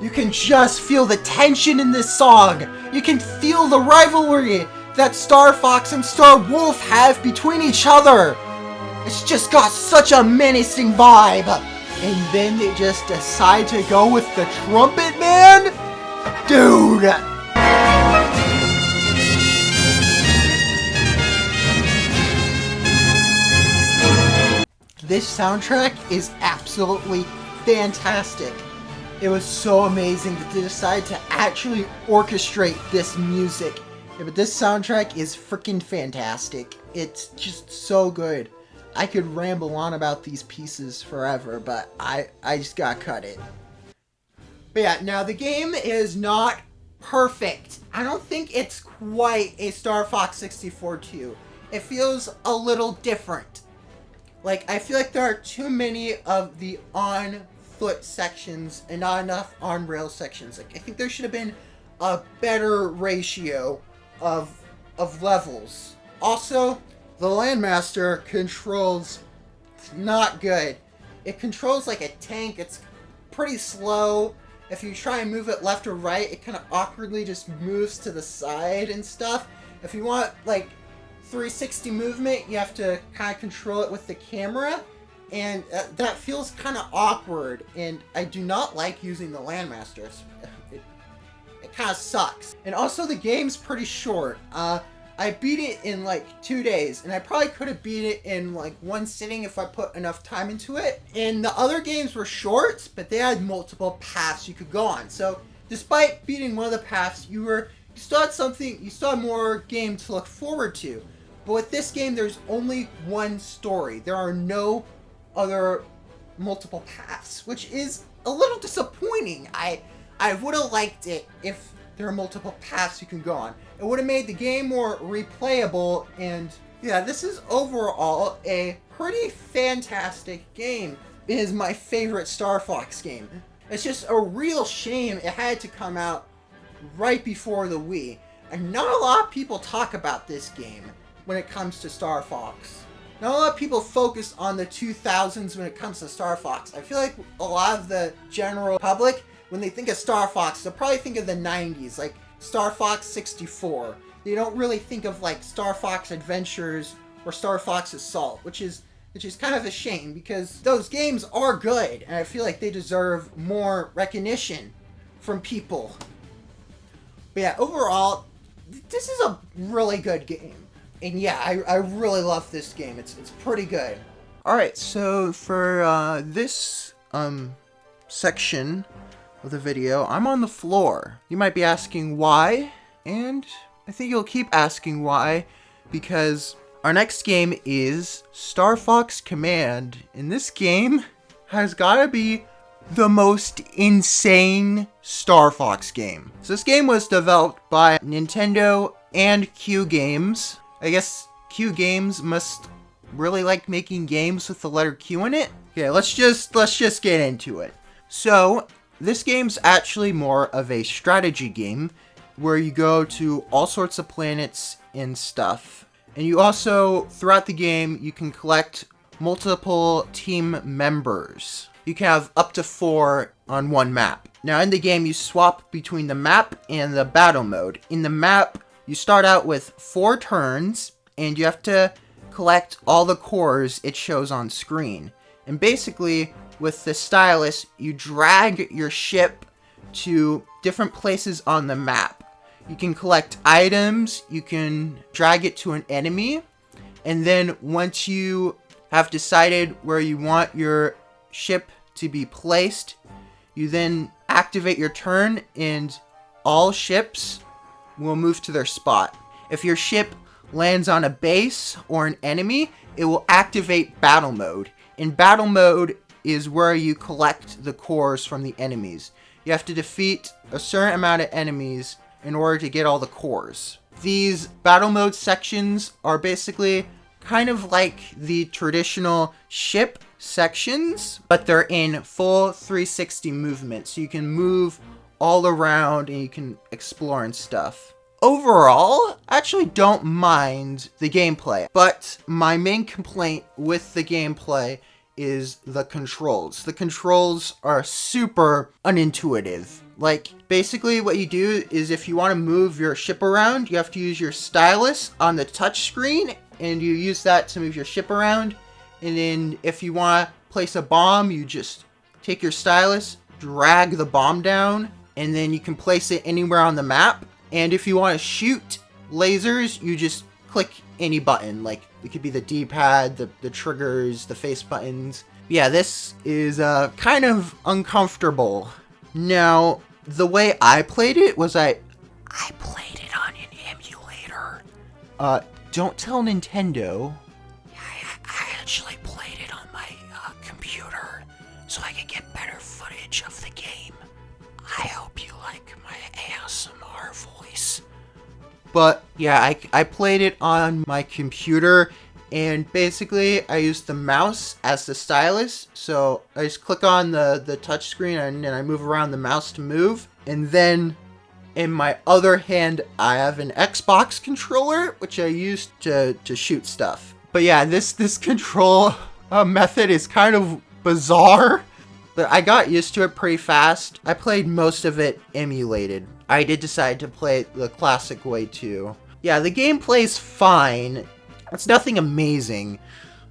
You can just feel the tension in this song. You can feel the rivalry that Star Fox and Star Wolf have between each other. It's just got such a menacing vibe. And then they just decide to go with the trumpet, man? Dude! This soundtrack is absolutely fantastic. It was so amazing that they decided to actually orchestrate this music. Yeah, but this soundtrack is freaking fantastic. It's just so good. I could ramble on about these pieces forever, but I just gotta cut it. But yeah, now the game is not perfect. I don't think it's quite a Star Fox 64 2. It feels a little different. Like, I feel like there are too many of the on-foot sections and not enough on-rail sections. Like, I think there should have been a better ratio of levels. Also, the Landmaster controls not good. It controls like a tank. It's pretty slow. If you try and move it left or right, it kind of awkwardly just moves to the side and stuff. If you want like 360 movement, you have to kind of control it with the camera, and that feels kind of awkward, and I do not like using the Landmaster. It kind of sucks. And also the game's pretty short. I beat it in like 2 days, and I probably could have beat it in like one sitting if I put enough time into it. And the other games were short, but they had multiple paths you could go on. So despite beating one of the paths, you still had more game to look forward to. But with this game, there's only one story. There are no other multiple paths, which is a little disappointing. I would have liked it if there are multiple paths you can go on. It would have made the game more replayable, and yeah, this is overall a pretty fantastic game. It is my favorite Star Fox game. It's just a real shame it had to come out right before the Wii. And not a lot of people talk about this game when it comes to Star Fox. Not a lot of people focus on the 2000s when it comes to Star Fox. I feel like a lot of the general public, when they think of Star Fox, they'll probably think of the 90s, like Star Fox 64. They don't really think of like Star Fox Adventures or Star Fox Assault, which is kind of a shame because those games are good, and I feel like they deserve more recognition from people. But yeah, overall, this is a really good game. And yeah, I really love this game. It's pretty good. Alright, so for this section of the video, I'm on the floor. You might be asking why, and I think you'll keep asking why, because our next game is Star Fox Command, and this game has gotta be the most insane Star Fox game. So this game was developed by Nintendo and Q Games. I guess Q Games must really like making games with the letter Q in it. Okay, let's just get into it. So this game's actually more of a strategy game where you go to all sorts of planets and stuff. And you also, throughout the game, you can collect multiple team members. You can have up to 4 on one map. Now in the game, you swap between the map and the battle mode. In the map, you start out with 4 turns, and you have to collect all the cores it shows on screen. And basically, with the stylus, you drag your ship to different places on the map. You can collect items, you can drag it to an enemy, and then once you have decided where you want your ship to be placed, you then activate your turn, and all ships will move to their spot. If your ship lands on a base or an enemy, it will activate battle mode. In battle mode is where you collect the cores from the enemies. You have to defeat a certain amount of enemies in order to get all the cores. These battle mode sections are basically kind of like the traditional ship sections, but they're in full 360 movement, so you can move all around and you can explore and stuff. Overall, I actually don't mind the gameplay, but my main complaint with the gameplay is the controls. The controls are super unintuitive. Like, basically what you do is if you want to move your ship around, you have to use your stylus on the touch screen, and you use that to move your ship around. And then if you want to place a bomb, you just take your stylus, drag the bomb down, and then you can place it anywhere on the map. And if you want to shoot lasers, you just click any button. Like, it could be the D-pad, the triggers, the face buttons. Yeah, this is kind of uncomfortable. Now, the way I played it was I played it on an emulator. Don't tell Nintendo. I actually played it on my computer so I could get better footage of the game. I hope you like my ASMR voice. But yeah, I played it on my computer, and basically I used the mouse as the stylus. So I just click on the touch screen and then I move around the mouse to move. And then in my other hand, I have an Xbox controller, which I use to shoot stuff. But yeah, this control method is kind of bizarre. But I got used to it pretty fast. I played most of it emulated. I did decide to play it the classic way too. Yeah, the gameplay's fine. It's nothing amazing.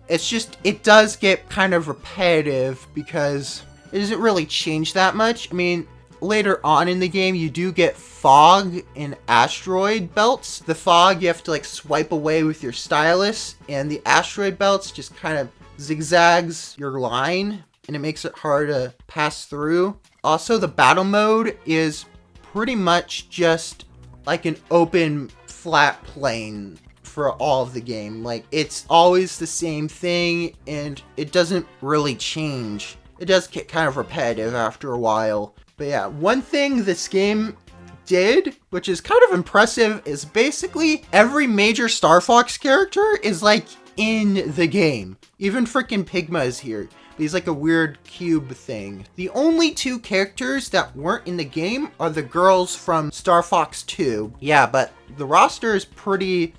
It's just, it does get kind of repetitive because it doesn't really change that much. I mean, later on in the game, you do get fog and asteroid belts. The fog, you have to like swipe away with your stylus, and the asteroid belts just kind of zigzags your line, and it makes it hard to pass through. Also, the battle mode is pretty much just like an open flat plane for all of the game. Like, it's always the same thing, and it doesn't really change. It does get kind of repetitive after a while. But yeah, one thing this game did, which is kind of impressive, is basically every major Star Fox character is like in the game. Even freaking Pigma is here. He's like a weird cube thing. The only two characters that weren't in the game are the girls from Star Fox 2. Yeah, but the roster is pretty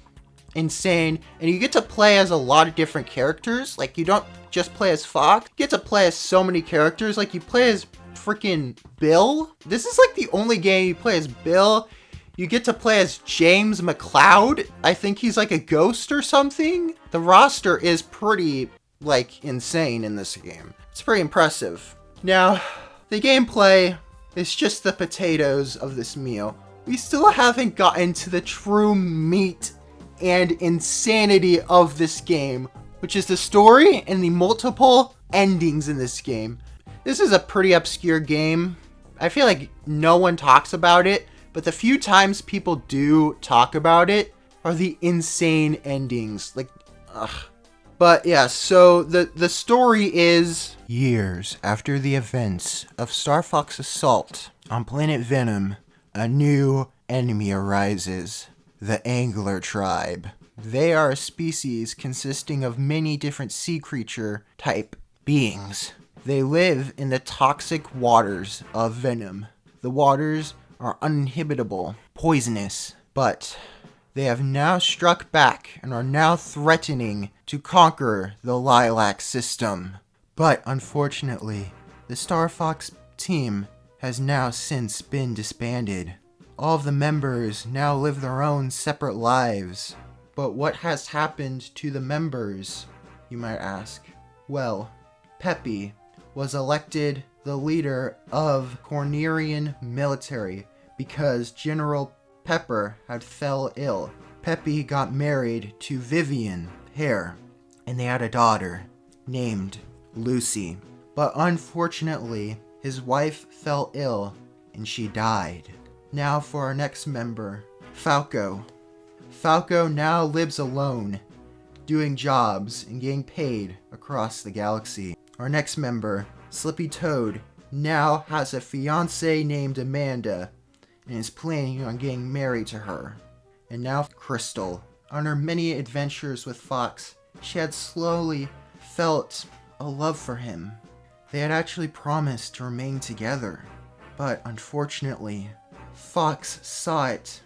insane, and you get to play as a lot of different characters. Like, you don't just play as Fox, you get to play as so many characters. Like, you play as freaking Bill. This is like the only game you play as Bill. You get to play as James McLeod. I think he's like a ghost or something. The roster is pretty like insane in this game. It's pretty impressive. Now, the gameplay is just the potatoes of this meal. We still haven't gotten to the true meat and insanity of this game, which is the story and the multiple endings in this game. This is a pretty obscure game. I feel like no one talks about it, but the few times people do talk about it are the insane endings. Like, ugh. But yeah, so the story is... Years after the events of Star Fox Assault on planet Venom, a new enemy arises. The Angler Tribe. They are a species consisting of many different sea creature type beings. They live in the toxic waters of Venom. The waters are uninhabitable, poisonous, but they have now struck back and are now threatening to conquer the Lilac system. But unfortunately, the Star Fox team has now since been disbanded. All of the members now live their own separate lives. But what has happened to the members, you might ask? Well, Peppy was elected the leader of Cornerian military because General Pepper had fell ill. Peppy got married to Vivian Hare, and they had a daughter named Lucy. But unfortunately, his wife fell ill and she died. Now for our next member, Falco. Falco now lives alone, doing jobs and getting paid across the galaxy. Our next member, Slippy Toad, now has a fiancée named Amanda and is planning on getting married to her. And now Crystal. On her many adventures with Fox, she had slowly felt a love for him. They had actually promised to remain together, but unfortunately, Fox saw it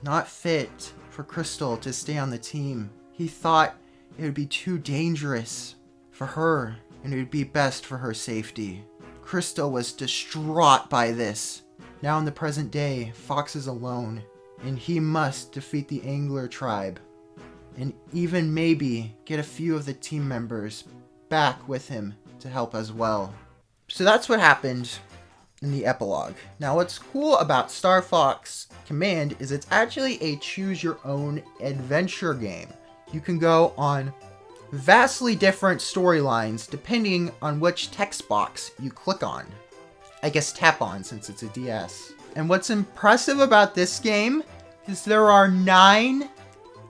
not fit for Crystal to stay on the team. He thought it would be too dangerous for her, and it would be best for her safety. Crystal was distraught by this. Now in the present day, Fox is alone, and he must defeat the Angler Tribe, and even maybe get a few of the team members back with him to help as well. So that's what happened in the epilogue. Now what's cool about Star Fox Command is it's actually a choose-your-own adventure game. You can go on vastly different storylines depending on which text box you click on. I guess tap on since it's a DS. And what's impressive about this game is there are 9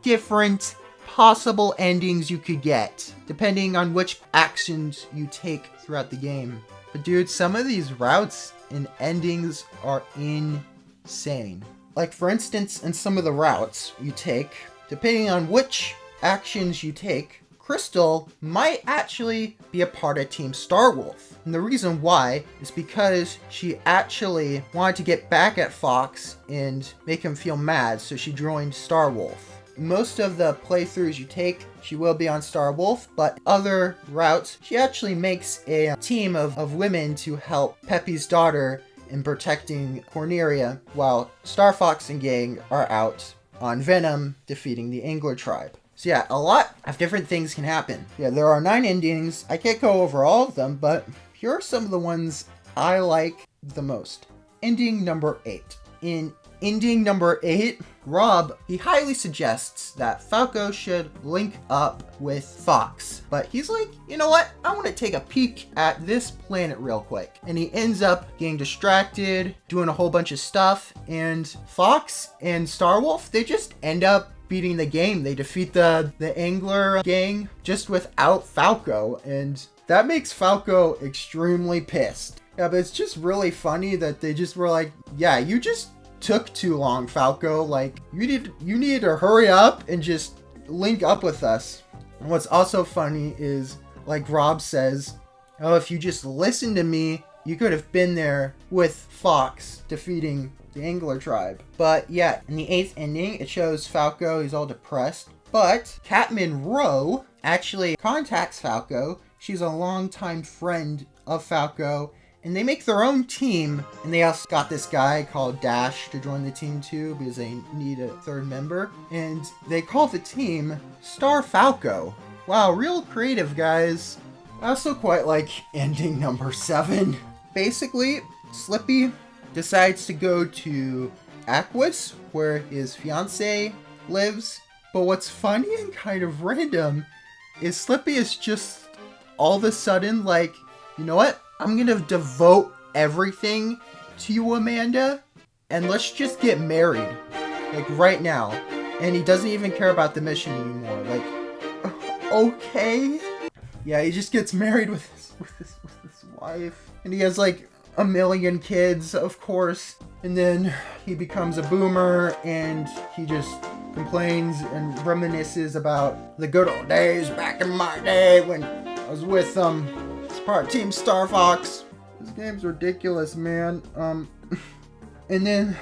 different possible endings you could get, depending on which actions you take throughout the game. But dude, some of these routes and endings are insane. Like for instance, in some of the routes you take, depending on which actions you take, Crystal might actually be a part of Team Starwolf. And the reason why is because she actually wanted to get back at Fox and make him feel mad, so she joined Starwolf. most of the playthroughs you take, she will be on Star Wolf, but other routes, she actually makes a team of women to help Peppy's daughter in protecting Corneria, while Star Fox and gang are out on Venom defeating the Angler tribe. So yeah, a lot of different things can happen. Yeah, there are 9 endings. I can't go over all of them, but here are some of the ones I like the most. Ending number 8. In ending number 8, Rob, he highly suggests that Falco should link up with Fox. But he's like, you know what? I want to take a peek at this planet real quick. And he ends up getting distracted, doing a whole bunch of stuff. And Fox and Starwolf, they just end up beating the game. They defeat the Angler gang just without Falco. And that makes Falco extremely pissed. Yeah, but it's just really funny that they just were like, yeah, you just took too long, Falco. Like, you need to hurry up and just link up with us. And what's also funny is, like Rob says, oh, if you just listened to me, you could have been there with Fox defeating the Angler tribe. But yeah, in the 8th ending, it shows Falco, he's all depressed. But Catman Rowe actually contacts Falco. She's a longtime friend of Falco. And they make their own team, and they also got this guy called Dash to join the team too, because they need a 3rd member. And they call the team Star Falco. Wow, real creative, guys. I also quite like ending number 7. Basically, Slippy decides to go to Aquas, where his fiancée lives. But what's funny and kind of random is Slippy is just all of a sudden like, you know what? I'm gonna devote everything to you, Amanda, and let's just get married, like right now. And he doesn't even care about the mission anymore. Like, okay, yeah, he just gets married with his wife, and he has like a million kids, of course. And then he becomes a boomer, and he just complains and reminisces about the good old days back in my day when I was with part Team Star Fox. This game's ridiculous, man. And then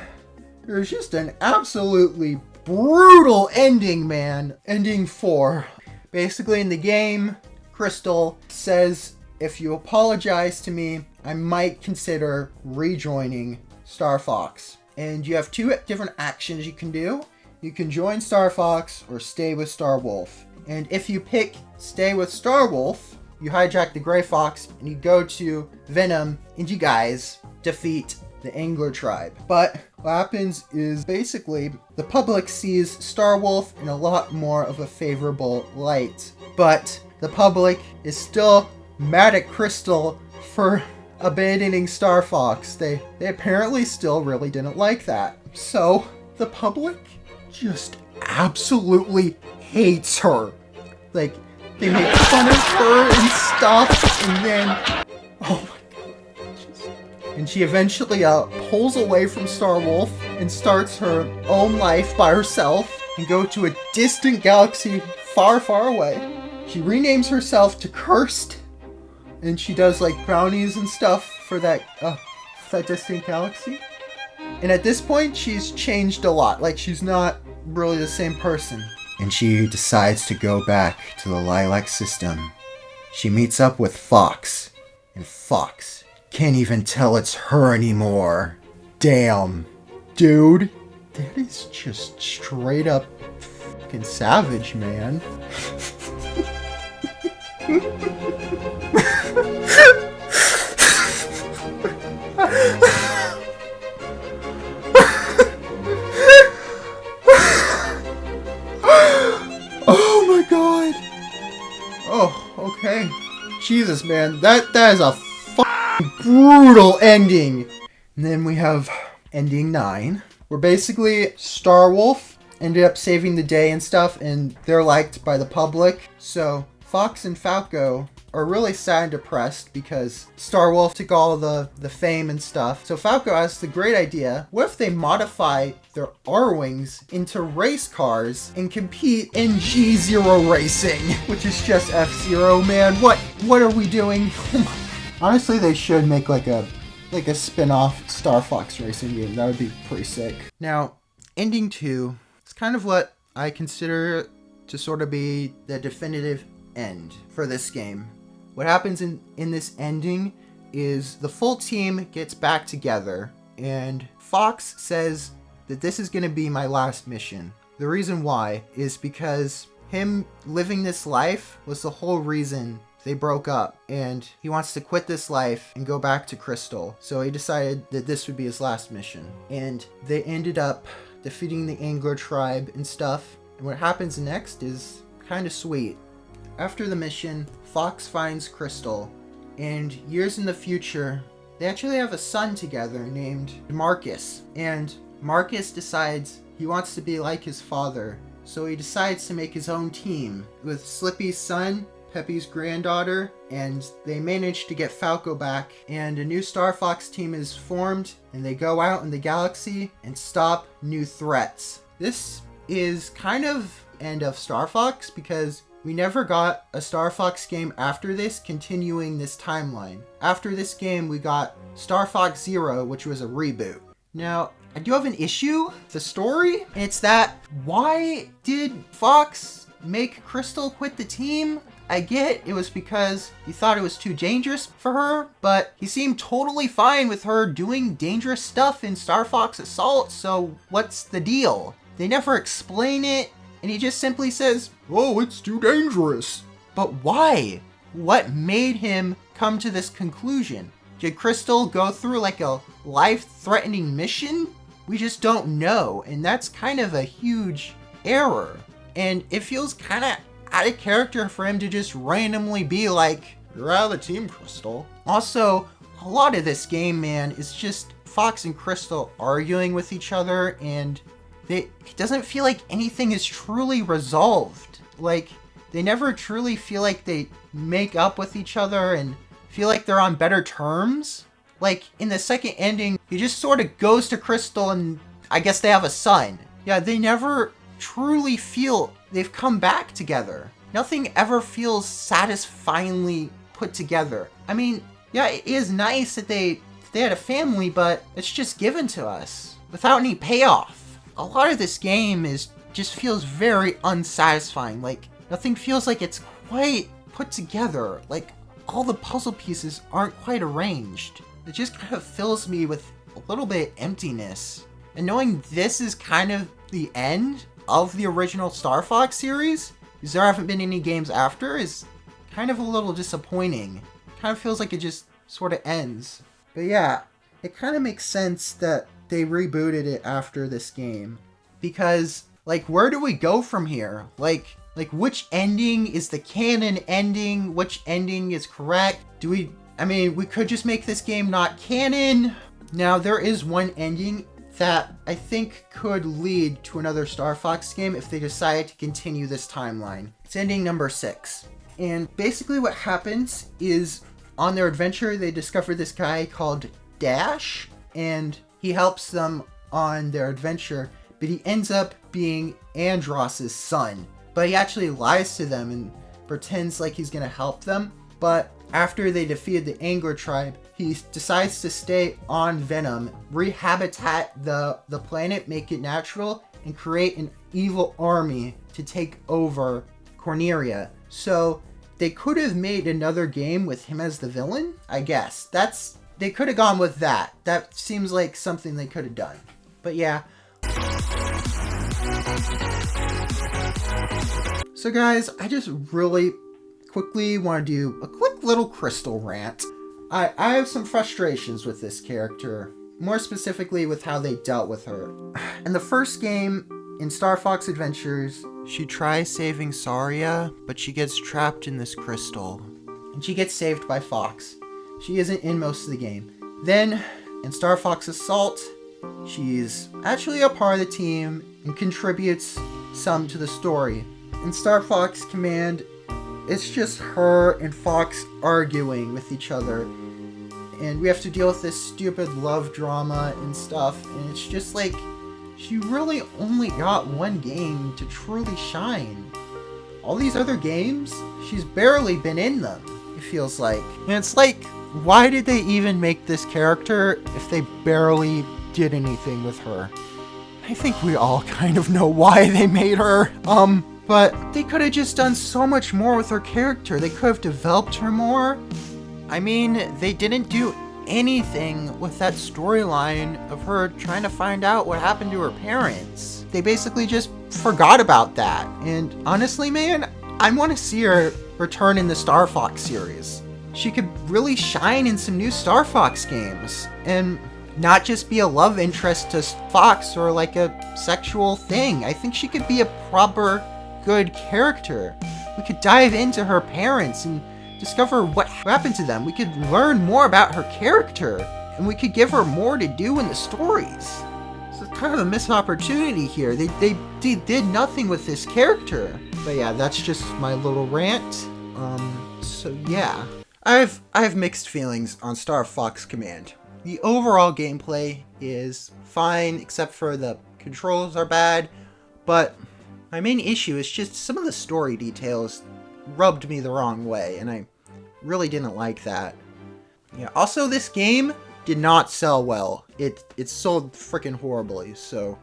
there's just an absolutely brutal ending, man. Ending 4. Basically, in the game, Crystal says, if you apologize to me, I might consider rejoining Star Fox. And you have 2 different actions you can do. You can join Star Fox or stay with Star Wolf. And if you pick stay with Star Wolf, you hijack the Gray Fox and you go to Venom and you guys defeat the Angler tribe. But what happens is basically the public sees Star Wolf in a lot more of a favorable light. But the public is still mad at Crystal for abandoning Star Fox. They apparently still really didn't like that. So the public just absolutely hates her. Like, they make fun of her and stuff, and then, oh my god. And she eventually pulls away from Star Wolf and starts her own life by herself and go to a distant galaxy far, far away. She renames herself to Cursed, and she does like brownies and stuff for that distant galaxy. And at this point, she's changed a lot. Like, she's not really the same person. And she decides to go back to the Lilac system. She meets up with Fox. And Fox can't even tell it's her anymore. Damn. Dude, that is just straight up fucking savage, man. Oh my god. Oh, okay. Jesus, man. That is a fucking brutal ending. And then we have ending 9. Where basically Starwolf ended up saving the day and stuff, and they're liked by the public. So Fox and Falco are really sad and depressed because Starwolf took all the fame and stuff. So Falco has the great idea, what if they modify their R-Wings into race cars and compete in G-Zero racing? Which is just F-Zero, man. What are we doing? Honestly, they should make like a spin-off Star Fox racing game. That would be pretty sick. Now, ending 2, it's kind of what I consider to sort of be the definitive end for this game. What happens in this ending is the full team gets back together, and Fox says that this is going to be my last mission. The reason why is because him living this life was the whole reason they broke up, and he wants to quit this life and go back to Crystal. So he decided that this would be his last mission. And they ended up defeating the Angler tribe and stuff. And what happens next is kind of sweet. After the mission, Fox finds Crystal, and years in the future, they actually have a son together named Marcus. And Marcus decides he wants to be like his father, so he decides to make his own team with Slippy's son, Peppy's granddaughter, and they manage to get Falco back, and a new Star Fox team is formed, and they go out in the galaxy and stop new threats. This is kind of end of Star Fox because we never got a Star Fox game after this continuing this timeline. After this game, we got Star Fox Zero, which was a reboot. Now, I do have an issue with the story. It's that, why did Fox make Crystal quit the team? I get it was because he thought it was too dangerous for her, but he seemed totally fine with her doing dangerous stuff in Star Fox Assault, so what's the deal? They never explain it, and he just simply says, "Oh, it's too dangerous." But why? What made him come to this conclusion? Did Crystal go through like a life-threatening mission? We just don't know, and that's kind of a huge error. And it feels kind of out of character for him to just randomly be like, "You're out of the team, Crystal." Also, a lot of this game, man, is just Fox and Crystal arguing with each other, and it doesn't feel like anything is truly resolved. Like, they never truly feel like they make up with each other and feel like they're on better terms. Like, in the second ending, he just sort of goes to Crystal and I guess they have a son. Yeah, they never truly feel they've come back together. Nothing ever feels satisfyingly put together. I mean, yeah, it is nice that they had a family, but it's just given to us without any payoff. A lot of this game just feels very unsatisfying. Like, nothing feels like it's quite put together. Like, all the puzzle pieces aren't quite arranged. It just kind of fills me with a little bit of emptiness. And knowing this is kind of the end of the original Star Fox series, because there haven't been any games after, is kind of a little disappointing. Kind of feels like it just sort of ends. But yeah, it kind of makes sense that they rebooted it after this game. Because, like, where do we go from here? Like which ending is the canon ending? Which ending is correct? We could just make this game not canon. Now, there is one ending that I think could lead to another Star Fox game if they decide to continue this timeline. It's ending number 6. And basically what happens is, on their adventure, they discover this guy called Dash, and he helps them on their adventure, but he ends up being Andross's son. But he actually lies to them and pretends like he's gonna help them. But after they defeated the Angler tribe, he decides to stay on Venom, rehabitat the planet, make it natural, and create an evil army to take over Corneria. So they could have made another game with him as the villain, I guess. They could have gone with that. That seems like something they could have done. But yeah. So guys, I just really quickly want to do a quick little Crystal rant. I have some frustrations with this character, more specifically with how they dealt with her. In the first game, in Star Fox Adventures, she tries saving Saria, but she gets trapped in this crystal. And she gets saved by Fox. She isn't in most of the game. Then, in Star Fox Assault, she's actually a part of the team and contributes some to the story. In Star Fox Command, it's just her and Fox arguing with each other. And we have to deal with this stupid love drama and stuff. And it's just like, she really only got one game to truly shine. All these other games, she's barely been in them, it feels like. And it's like, why did they even make this character if they barely did anything with her? I think we all kind of know why they made her. But they could have just done so much more with her character. They could have developed her more. I mean, they didn't do anything with that storyline of her trying to find out what happened to her parents. They basically just forgot about that. And honestly, man, I want to see her return in the Star Fox series. She could really shine in some new Star Fox games and not just be a love interest to Fox or like a sexual thing. I think she could be a proper good character. We could dive into her parents and discover what happened to them. We could learn more about her character, and we could give her more to do in the stories. So it's kind of a missed opportunity here. They did nothing with this character. But yeah, that's just my little rant. So yeah. I have mixed feelings on Star Fox Command. The overall gameplay is fine, except for the controls are bad, but my main issue is just some of the story details rubbed me the wrong way, and I really didn't like that. Yeah, also this game did not sell well. It sold freaking horribly, so...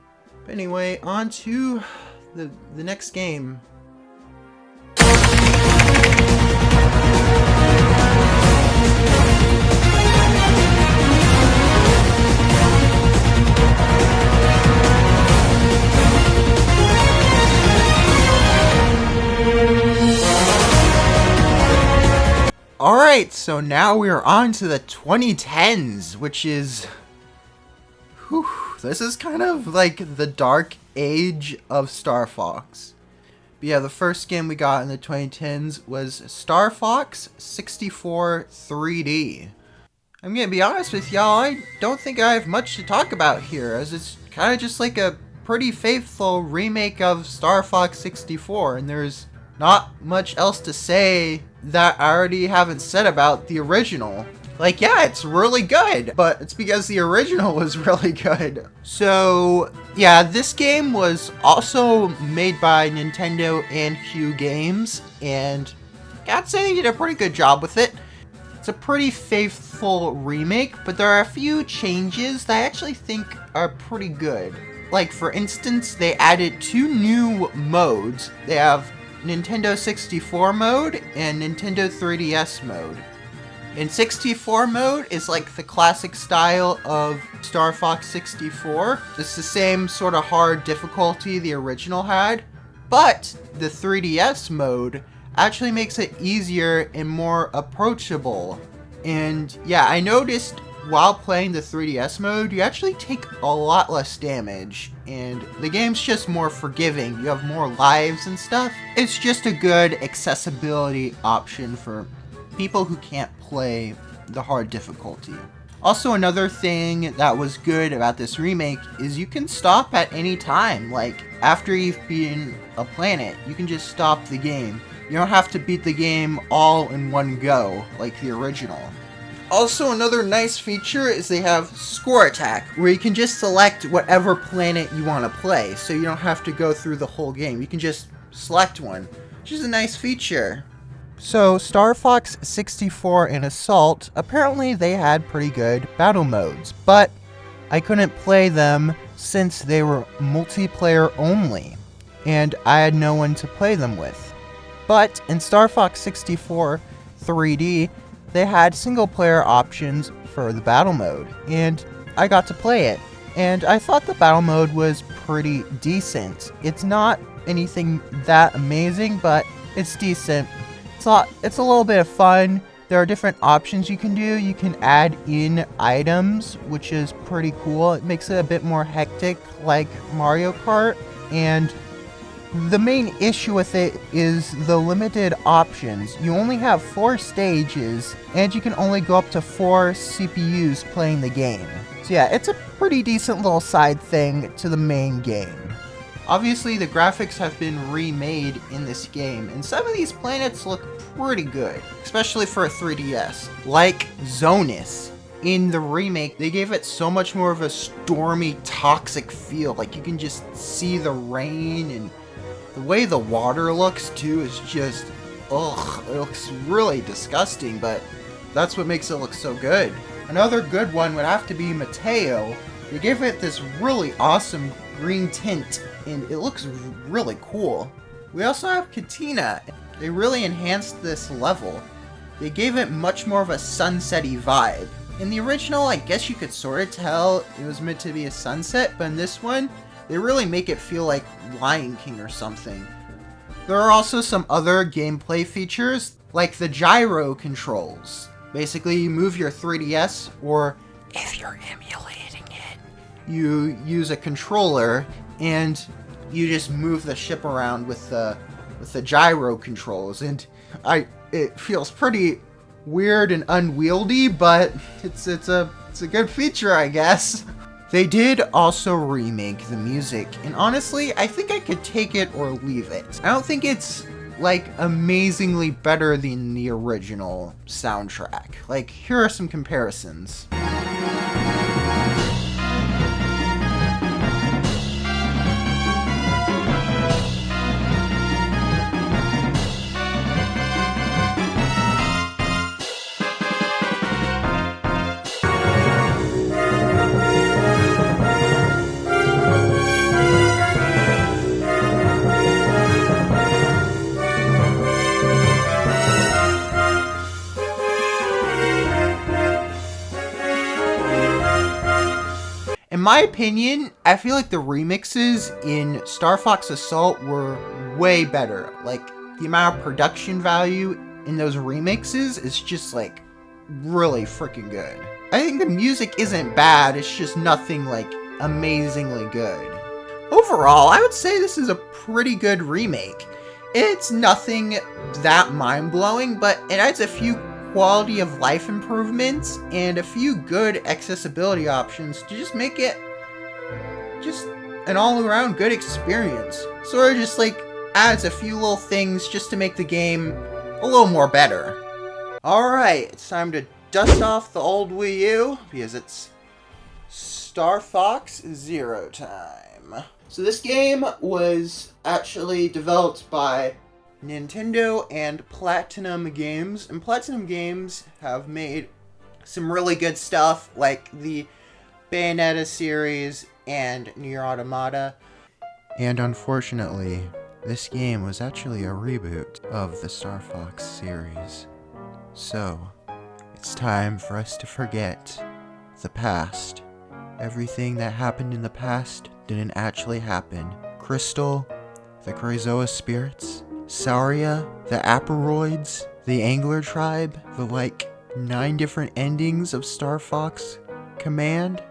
But anyway, on to the next game. Alright, so now we are on to the 2010s, which is... Whew, this is kind of like the dark age of Star Fox. But yeah, the first game we got in the 2010s was Star Fox 64 3D. I'm gonna be honest with y'all, I don't think I have much to talk about here, as it's kind of just like a pretty faithful remake of Star Fox 64, and there's not much else to say that I already haven't said about the original. Like, yeah, it's really good, but it's because the original was really good. So, yeah, this game was also made by Nintendo and Hue Games, and I'd say they did a pretty good job with it. It's a pretty faithful remake, but there are a few changes that I actually think are pretty good. Like, for instance, they added 2 new modes. They have Nintendo 64 mode and Nintendo 3DS mode. In 64 mode is like the classic style of Star Fox 64. It's the same sort of hard difficulty the original had, but the 3DS mode actually makes it easier and more approachable. And yeah, I noticed while playing the 3DS mode, you actually take a lot less damage, and the game's just more forgiving. You have more lives and stuff. It's just a good accessibility option for people who can't play the hard difficulty. Also, another thing that was good about this remake is you can stop at any time. Like, after you've beaten a planet, you can just stop the game. You don't have to beat the game all in one go, like the original. Also, another nice feature is they have Score Attack, where you can just select whatever planet you want to play, so you don't have to go through the whole game. You can just select one, which is a nice feature. So, Star Fox 64 and Assault, apparently they had pretty good battle modes, but I couldn't play them since they were multiplayer only, and I had no one to play them with. But in Star Fox 64 3D, they had single-player options for the battle mode, and I got to play it. And I thought the battle mode was pretty decent. It's not anything that amazing, but it's decent. It's a little bit of fun. There are different options you can do. You can add in items, which is pretty cool. It makes it a bit more hectic, like Mario Kart, and the main issue with it is the limited options. You only have 4 stages, and you can only go up to 4 CPUs playing the game. So yeah, it's a pretty decent little side thing to the main game. Obviously, the graphics have been remade in this game, and some of these planets look pretty good, especially for a 3DS. Like Zonus. In the remake, they gave it so much more of a stormy, toxic feel. Like, you can just see the rain, and the way the water looks, too, is just, ugh, it looks really disgusting, but that's what makes it look so good. Another good one would have to be Mateo, They gave it this really awesome green tint, and it looks really cool. We also have Katina. They really enhanced this level. They gave it much more of a sunset-y vibe. In the original, I guess you could sort of tell it was meant to be a sunset, but in this one, they really make it feel like Lion King or something. There are also some other gameplay features, like the gyro controls. Basically, you move your 3DS, or if you're emulating it, you use a controller, and you just move the ship around with the gyro controls. And it feels pretty weird and unwieldy, but it's a good feature, I guess. They did also remake the music, and honestly, I think I could take it or leave it. I don't think it's, like, amazingly better than the original soundtrack. Like, here are some comparisons. In my opinion, I feel like the remixes in Star Fox Assault were way better. Like, the amount of production value in those remixes is just, like, really freaking good. I think the music isn't bad, it's just nothing, like, amazingly good. Overall, I would say this is a pretty good remake. It's nothing that mind-blowing, but it adds a few quality of life improvements and a few good accessibility options to just make it just an all-around good experience. Sort of just like adds a few little things just to make the game a little more better. Alright, it's time to dust off the old Wii U because it's Star Fox Zero time. So this game was actually developed by Nintendo and Platinum Games, and Platinum Games have made some really good stuff like the Bayonetta series and Nier Automata. And unfortunately, this game was actually a reboot of the Star Fox series. So, it's time for us to forget the past. Everything that happened in the past didn't actually happen. Crystal, the Krazoa spirits, Saria, the Aperoids, the Angler Tribe, the 9 different endings of Star Fox Command.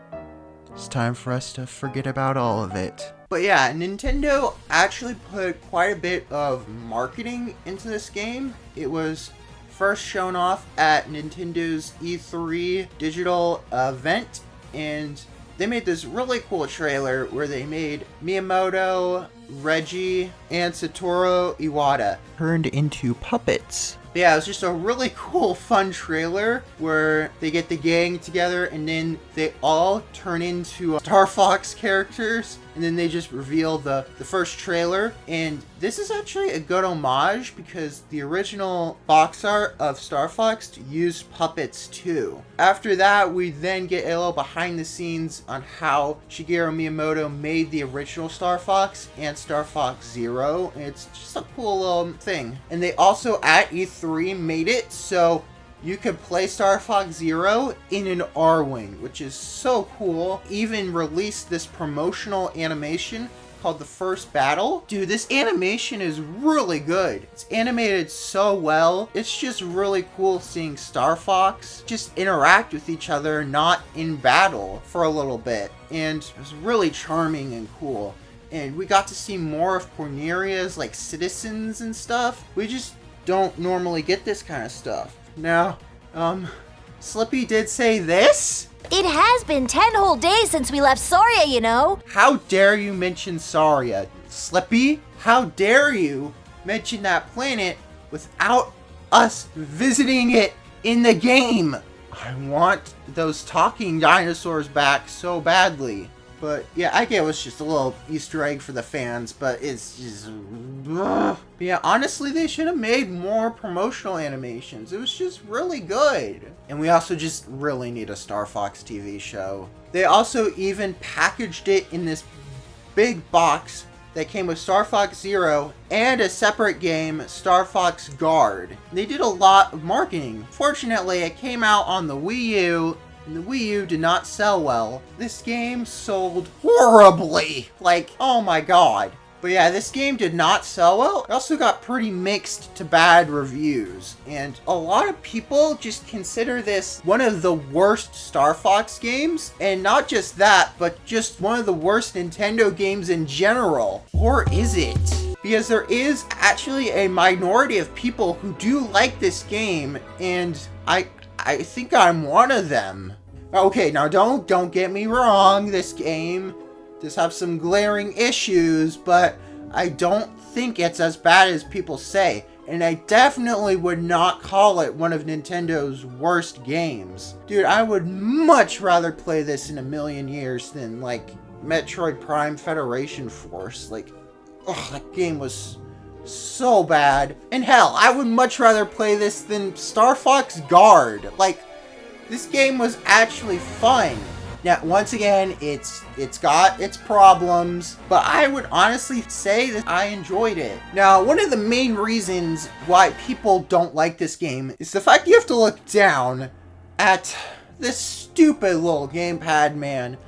It's time for us to forget about all of it. But yeah, Nintendo actually put quite a bit of marketing into this game. It was first shown off at Nintendo's E3 digital event, and they made this really cool trailer where they made Miyamoto, Reggie, and Satoru Iwata turned into puppets. But yeah, it was just a really cool, fun trailer where they get the gang together and then they all turn into Star Fox characters, and then they just reveal the first trailer. And this is actually a good homage because the original box art of Star Fox used puppets too. After that, we then get a little behind the scenes on how Shigeru Miyamoto made the original Star Fox and Star Fox Zero. And it's just a cool little thing. And they also at E3 made it so you could play Star Fox Zero in an R-Wing, which is so cool. Even released this promotional animation called The First Battle. Dude, this animation is really good. It's animated so well. It's just really cool seeing Star Fox just interact with each other, not in battle, for a little bit. And it was really charming and cool. And we got to see more of Corneria's, citizens and stuff. We just don't normally get this kind of stuff. Now, Slippy did say this? It has been 10 whole days since we left Soria, you know. How dare you mention Saria? Slippy, how dare you mention that planet without us visiting it in the game? I want those talking dinosaurs back so badly. But yeah, I get it was just a little Easter egg for the fans, but it's just... Ugh. But yeah, honestly, they should have made more promotional animations. It was just really good. And we also just really need a Star Fox TV show. They also even packaged it in this big box that came with Star Fox Zero and a separate game, Star Fox Guard. They did a lot of marketing. Fortunately, it came out on the Wii U, and the Wii U did not sell well. This game sold horribly. Like, oh my god. But yeah, this game did not sell well. It also got pretty mixed to bad reviews. And a lot of people just consider this one of the worst Star Fox games. And not just that, but just one of the worst Nintendo games in general. Or is it? Because there is actually a minority of people who do like this game. And I think I'm one of them. Okay, now don't get me wrong. This game does have some glaring issues, but I don't think it's as bad as people say. And I definitely would not call it one of Nintendo's worst games. Dude, I would much rather play this in a million years than, like, Metroid Prime Federation Force. Like, ugh, that game was so bad. And hell, I would much rather play this than Star Fox Guard. Like, this game was actually fun. Now, once again, it's got its problems, but I would honestly say that I enjoyed it. Now, one of the main reasons why people don't like this game is the fact you have to look down at this stupid little gamepad man.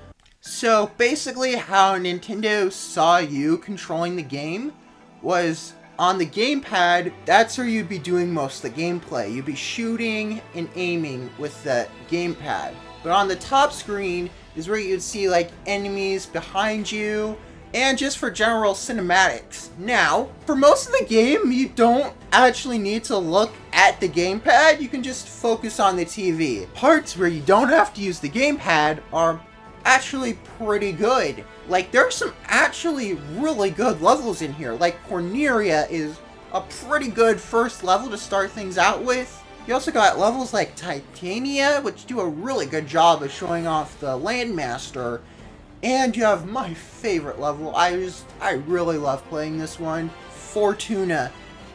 So, basically, how Nintendo saw you controlling the game was on the gamepad, that's where you'd be doing most of the gameplay. You'd be shooting and aiming with the gamepad. But on the top screen is where you'd see like enemies behind you and just for general cinematics. Now, for most of the game, you don't actually need to look at the gamepad. You can just focus on the TV. Parts where you don't have to use the gamepad are actually pretty good. Like, there's some actually really good levels in here. Like, Corneria is a pretty good first level to start things out with. You also got levels like Titania, which do a really good job of showing off the Landmaster. And you have my favorite level. I really love playing this one, Fortuna.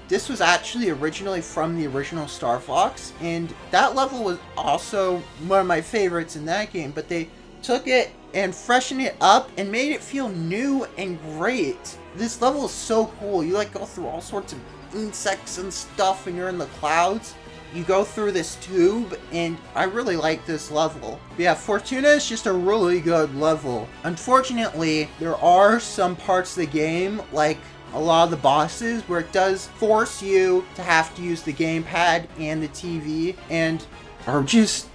This was actually originally from the original Star Fox, and that level was also one of my favorites in that game, but they took it and freshened it up and made it feel new and great. This level is so cool. You like go through all sorts of insects and stuff and you're in the clouds. You go through this tube, and I really like this level. But yeah, Fortuna is just a really good level. Unfortunately, there are some parts of the game, like a lot of the bosses, where it does force you to have to use the gamepad and the TV, and are just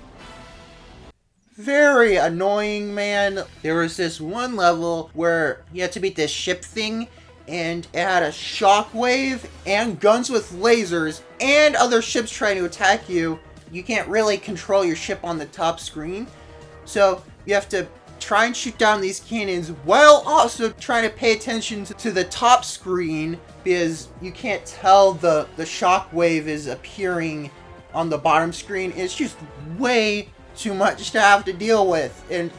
very annoying, man. There was this one level where you had to beat this ship thing, and it had a shockwave and guns with lasers and other ships trying to attack you. You can't really control your ship on the top screen, so you have to try and shoot down these cannons while also trying to pay attention to the top screen, because you can't tell the shockwave is appearing on the bottom screen. It's just way too much to have to deal with, and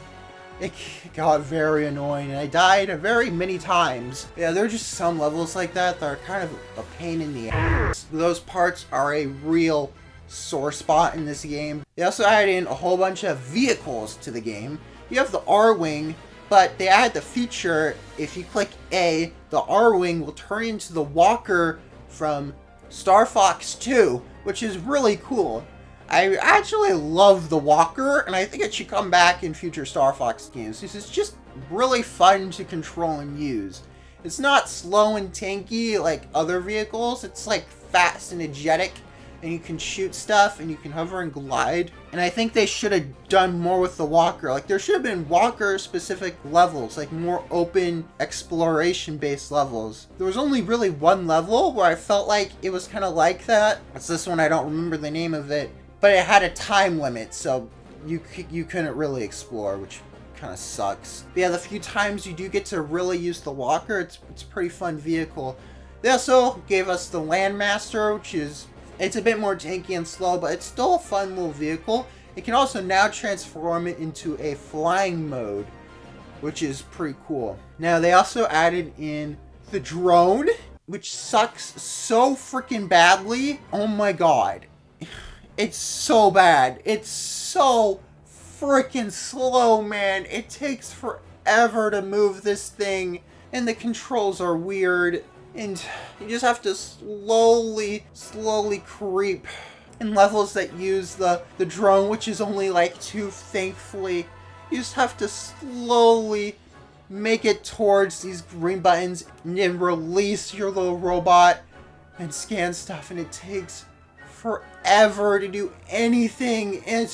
it got very annoying, and I died very many times. Yeah, there are just some levels like that that are kind of a pain in the ass. Those parts are a real sore spot in this game. They also added in a whole bunch of vehicles to the game. You have the R-Wing, but they added the feature, if you click A, the R-Wing will turn into the Walker from Star Fox 2, which is really cool. I actually love the Walker, and I think it should come back in future Star Fox games. This is just really fun to control and use. It's not slow and tanky like other vehicles. It's like fast and energetic, and you can shoot stuff, and you can hover and glide. And I think they should have done more with the Walker. Like, there should have been Walker-specific levels, like more open exploration-based levels. There was only really one level where I felt like it was kind of like that. It's this one, I don't remember the name of it. But it had a time limit, so you couldn't really explore, which kind of sucks. But yeah, the few times you do get to really use the Walker, it's a pretty fun vehicle. They also gave us the Landmaster, which is, it's a bit more tanky and slow, but it's still a fun little vehicle. It can also now transform it into a flying mode, which is pretty cool. Now, they also added in the drone, which sucks so freaking badly. Oh my god. It's so bad. It's so freaking slow, man. It takes forever to move this thing, and the controls are weird, and you just have to slowly creep in levels that use the drone, which is only like 2, thankfully. You just have to slowly make it towards these green buttons and then release your little robot and scan stuff, and it takes forever to do anything, and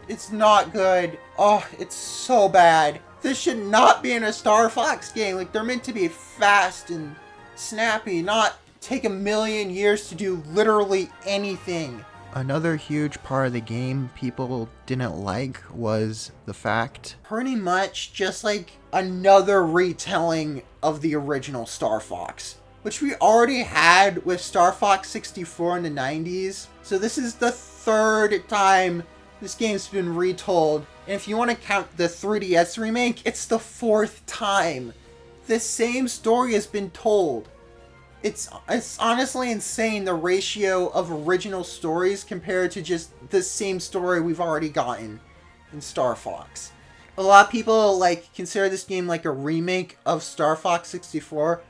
it's not good. Oh, it's so bad. This should not be in a Star Fox game. Like, they're meant to be fast and snappy, not take a million years to do literally anything. Another huge part of the game people didn't like was the fact, pretty much just like another retelling of the original Star Fox, which we already had with Star Fox 64 in the 90s. So this is the third time this game's been retold. And if you want to count the 3DS remake, it's the fourth time. The same story has been told. It's honestly insane, the ratio of original stories compared to just the same story we've already gotten in Star Fox. A lot of people like consider this game like a remake of Star Fox 64.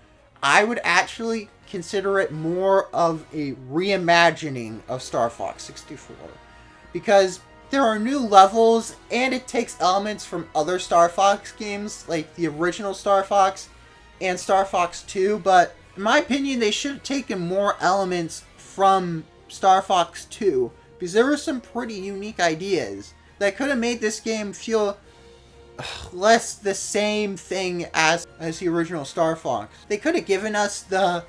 I would actually consider it more of a reimagining of Star Fox 64. Because there are new levels, and it takes elements from other Star Fox games, like the original Star Fox and Star Fox 2, but in my opinion, they should have taken more elements from Star Fox 2, because there were some pretty unique ideas that could have made this game feel less the same thing as the original Star Fox. They could have given us the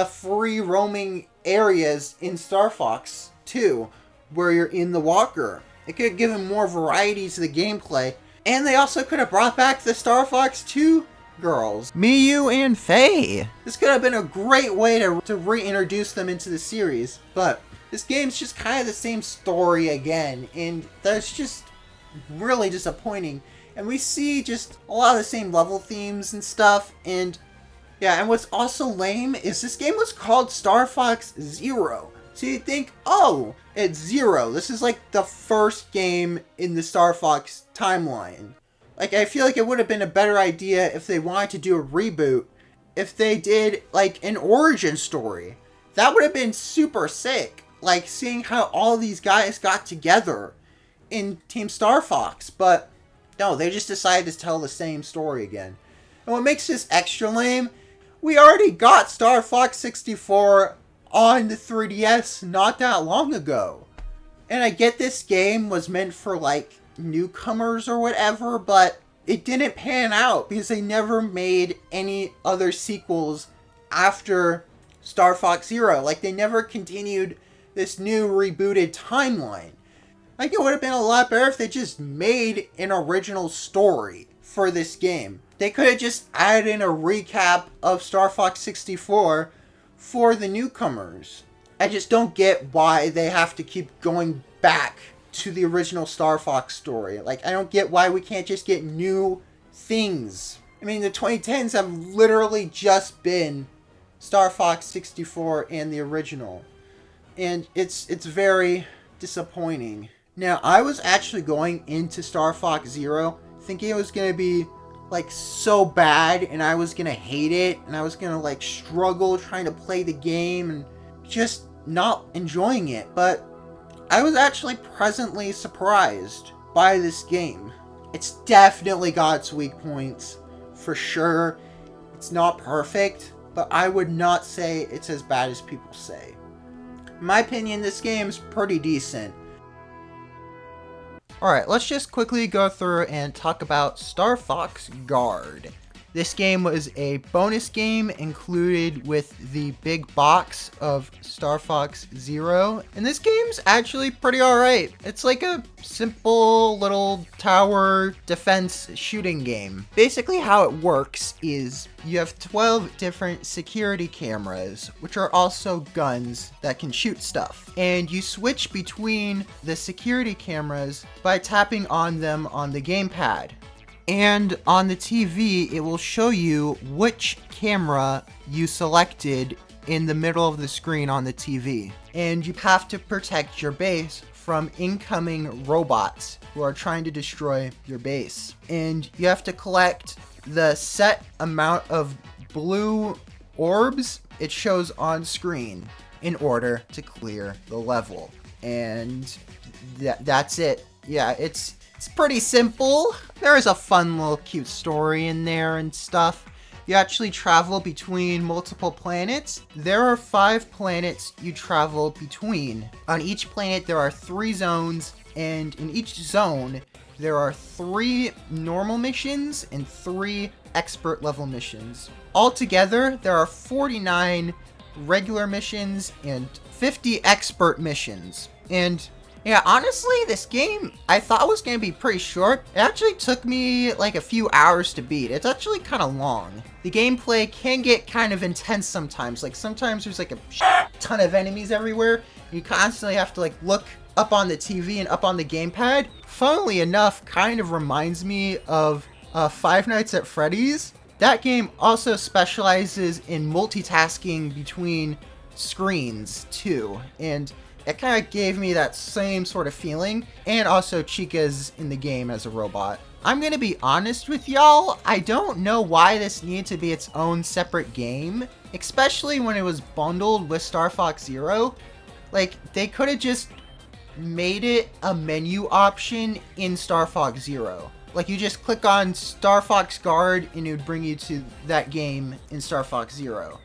free roaming areas in Star Fox 2, where you're in the walker. They could have given more variety to the gameplay, and they also could have brought back the Star Fox 2 girls, Miyu and Faye. This could have been a great way to reintroduce them into the series, but this game's just kind of the same story again, and that's just really disappointing. And we see just a lot of the same level themes and stuff, and yeah, and what's also lame is this game was called Star Fox Zero. So you think, oh, it's Zero. This is like the first game in the Star Fox timeline. Like, I feel like it would have been a better idea if they wanted to do a reboot, if they did, like, an origin story. That would have been super sick. Like, seeing how all these guys got together in Team Star Fox. But, no, they just decided to tell the same story again. And what makes this extra lame, we already got Star Fox 64 on the 3DS not that long ago. And I get this game was meant for, like, newcomers or whatever, but it didn't pan out because they never made any other sequels after Star Fox Zero. Like, they never continued this new rebooted timeline. Like, it would have been a lot better if they just made an original story for this game. They could have just added in a recap of Star Fox 64 for the newcomers. I just don't get why they have to keep going back to the original Star Fox story. Like, I don't get why we can't just get new things. I mean, the 2010s have literally just been Star Fox 64 and the original. And it's very disappointing. Now, I was actually going into Star Fox Zero thinking it was going to be like so bad and I was going to hate it and I was going to like struggle trying to play the game and just not enjoying it. But I was actually pleasantly surprised by this game. It's definitely got its weak points, for sure. It's not perfect, but I would not say it's as bad as people say. In my opinion, this game's pretty decent. Alright, let's just quickly go through and talk about Star Fox Guard. This game was a bonus game included with the big box of Star Fox Zero, and this game's actually pretty alright. It's like a simple little tower defense shooting game. Basically how it works is you have 12 different security cameras, which are also guns that can shoot stuff. And you switch between the security cameras by tapping on them on the gamepad. And on the TV, it will show you which camera you selected in the middle of the screen on the TV. And you have to protect your base from incoming robots who are trying to destroy your base. And you have to collect the set amount of blue orbs it shows on screen in order to clear the level. And that's it. Yeah, it's pretty simple. There is a fun little cute story in there and stuff. You actually travel between multiple planets. There are 5 planets you travel between. On each planet there are 3 zones, and in each zone there are 3 normal missions and 3 expert level missions. Altogether there are 49 regular missions and 50 expert missions. And yeah, honestly, this game, I thought was going to be pretty short. It actually took me like a few hours to beat. It's actually kind of long. The gameplay can get kind of intense sometimes. Like sometimes there's like a ton of enemies everywhere. You constantly have to like look up on the TV and up on the gamepad. Funnily enough, kind of reminds me of Five Nights at Freddy's. That game also specializes in multitasking between screens too. And it kind of gave me that same sort of feeling, and also Chica's in the game as a robot. I'm gonna be honest with y'all, I don't know why this needed to be its own separate game, especially when it was bundled with Star Fox Zero. Like, they could have just made it a menu option in Star Fox Zero. Like, you just click on Star Fox Guard and it would bring you to that game in Star Fox Zero.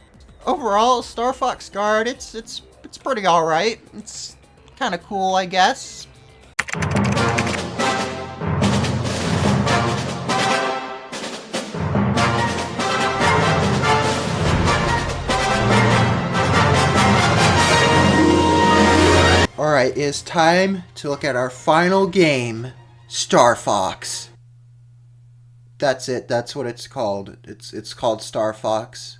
Overall, Star Fox Guard, it's pretty alright. It's kind of cool, I guess. Alright, it's time to look at our final game, Star Fox. That's it, that's what it's called. It's called Star Fox.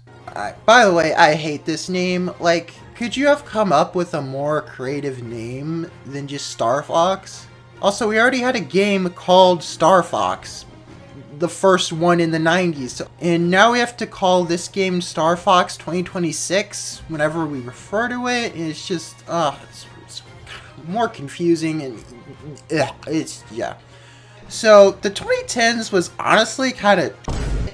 By the way, I hate this name. Like, could you have come up with a more creative name than just Star Fox? Also, we already had a game called Star Fox, the first one in the 90s, and now we have to call this game Star Fox 2026 whenever we refer to it, and it's just, it's more confusing, and yeah. So, the 2010s was honestly kind of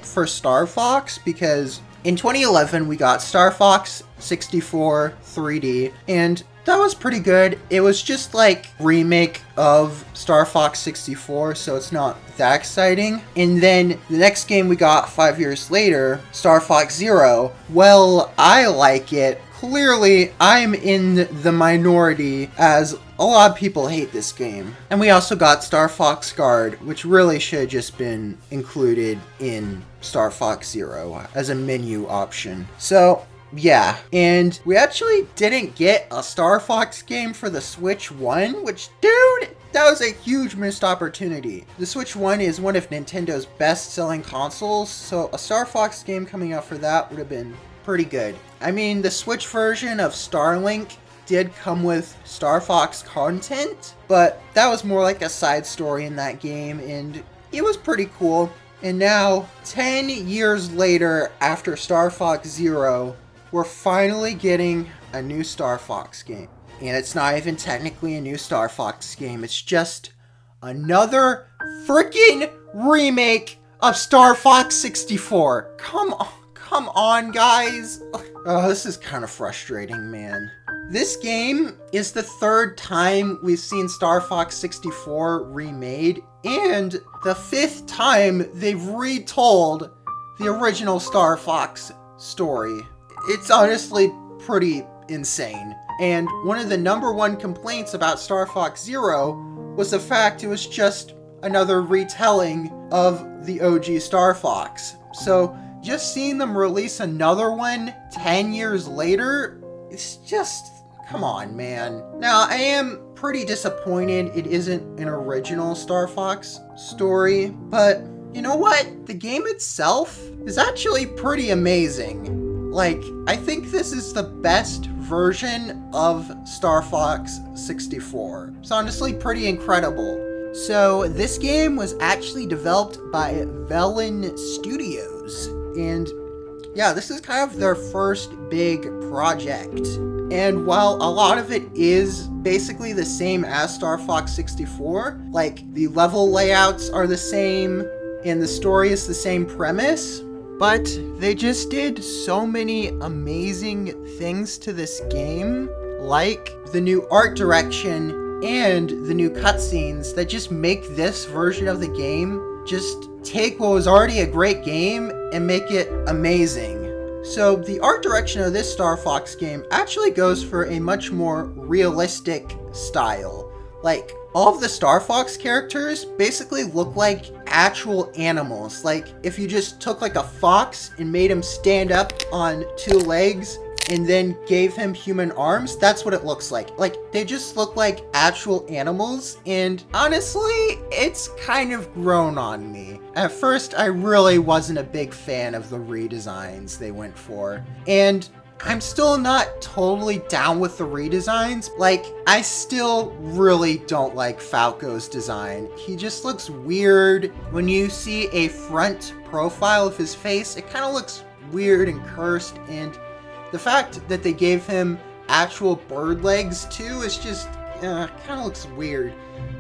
for Star Fox, because in 2011, we got Star Fox 64 3D, and that was pretty good. It was just like remake of Star Fox 64, so it's not that exciting. And then the next game we got 5 years later, Star Fox Zero. Well, I like it. Clearly, I'm in the minority, as a lot of people hate this game. And we also got Star Fox Guard, which really should have just been included in Star Fox Zero as a menu option. So, yeah. And we actually didn't get a Star Fox game for the Switch 1, which, dude, that was a huge missed opportunity. The Switch 1 is one of Nintendo's best-selling consoles, so a Star Fox game coming out for that would have been pretty good. I mean, the Switch version of Starlink did come with Star Fox content, but that was more like a side story in that game, and it was pretty cool. And now, 10 years later, after Star Fox Zero, we're finally getting a new Star Fox game. And it's not even technically a new Star Fox game, it's just another freaking remake of Star Fox 64. Come on, guys. Oh, this is kind of frustrating, man. This game is the 3rd time we've seen Star Fox 64 remade, and the 5th time they've retold the original Star Fox story. It's honestly pretty insane. And one of the #1 complaints about Star Fox Zero was the fact it was just another retelling of the OG Star Fox. So just seeing them release another one 10 years later, it's just, come on, man. Now, I am pretty disappointed it isn't an original Star Fox story, but you know what? The game itself is actually pretty amazing. Like, I think this is the best version of Star Fox 64. It's honestly pretty incredible. So this game was actually developed by Velen Studios, and yeah, this is kind of their first big project. And while a lot of it is basically the same as Star Fox 64, like the level layouts are the same and the story is the same premise, but they just did so many amazing things to this game, like the new art direction and the new cutscenes that just make this version of the game just take what was already a great game and make it amazing. So the art direction of this Star Fox game actually goes for a much more realistic style. Like, all of the Star Fox characters basically look like actual animals. Like, if you just took like a fox and made him stand up on 2 legs and then gave him human arms, that's what it looks like. Like, they just look like actual animals, and honestly, it's kind of grown on me. At first, I really wasn't a big fan of the redesigns they went for, and I'm still not totally down with the redesigns. Like, I still really don't like Falco's design. He just looks weird. When you see a front profile of his face, it kind of looks weird and cursed, and the fact that they gave him actual bird legs too is just kind of looks weird.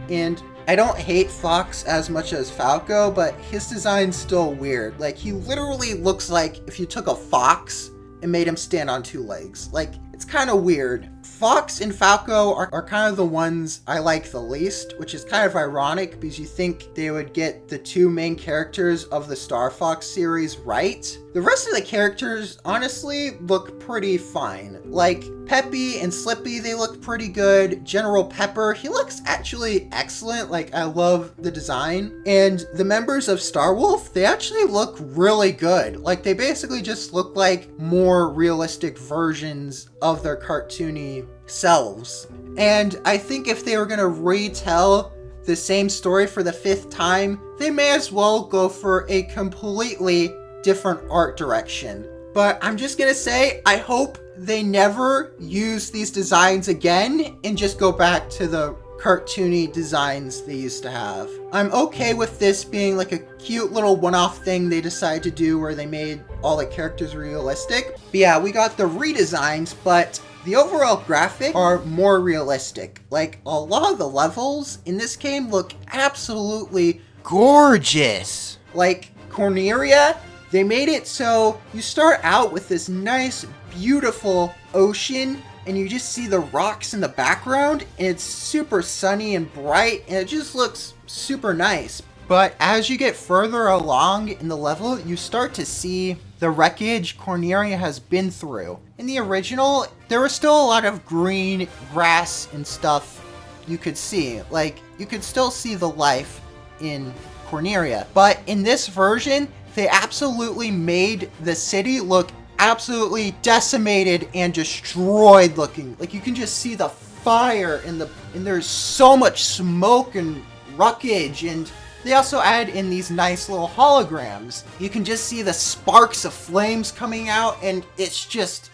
And I don't hate Fox as much as Falco, but his design's still weird. Like, he literally looks like if you took a fox and made him stand on 2 legs. Like, it's kind of weird. Fox and Falco are kind of the ones I like the least, which is kind of ironic because you think they would get the 2 main characters of the Star Fox series right. The rest of the characters, honestly, look pretty fine. Like, Peppy and Slippy, they look pretty good. General Pepper, he looks actually excellent. Like, I love the design. And the members of Star Wolf, they actually look really good. Like, they basically just look like more realistic versions of their cartoony selves. And I think if they were gonna retell the same story for the 5th time, they may as well go for a completely different art direction. But I'm just gonna say, I hope they never use these designs again and just go back to the cartoony designs they used to have. I'm okay with this being like a cute little one-off thing they decided to do where they made all the characters realistic. But yeah, we got the redesigns, but the overall graphics are more realistic. Like, a lot of the levels in this game look absolutely gorgeous. Like, Corneria, they made it so you start out with this nice, beautiful ocean, and you just see the rocks in the background, and it's super sunny and bright, and it just looks super nice. But as you get further along in the level, you start to see the wreckage Corneria has been through. In the original, there was still a lot of green grass and stuff you could see. Like, you could still see the life in Corneria. But in this version, they absolutely made the city look absolutely decimated and destroyed looking. Like, you can just see the fire and there's so much smoke and wreckage, and they also add in these nice little holograms. You can just see the sparks of flames coming out, and it's just,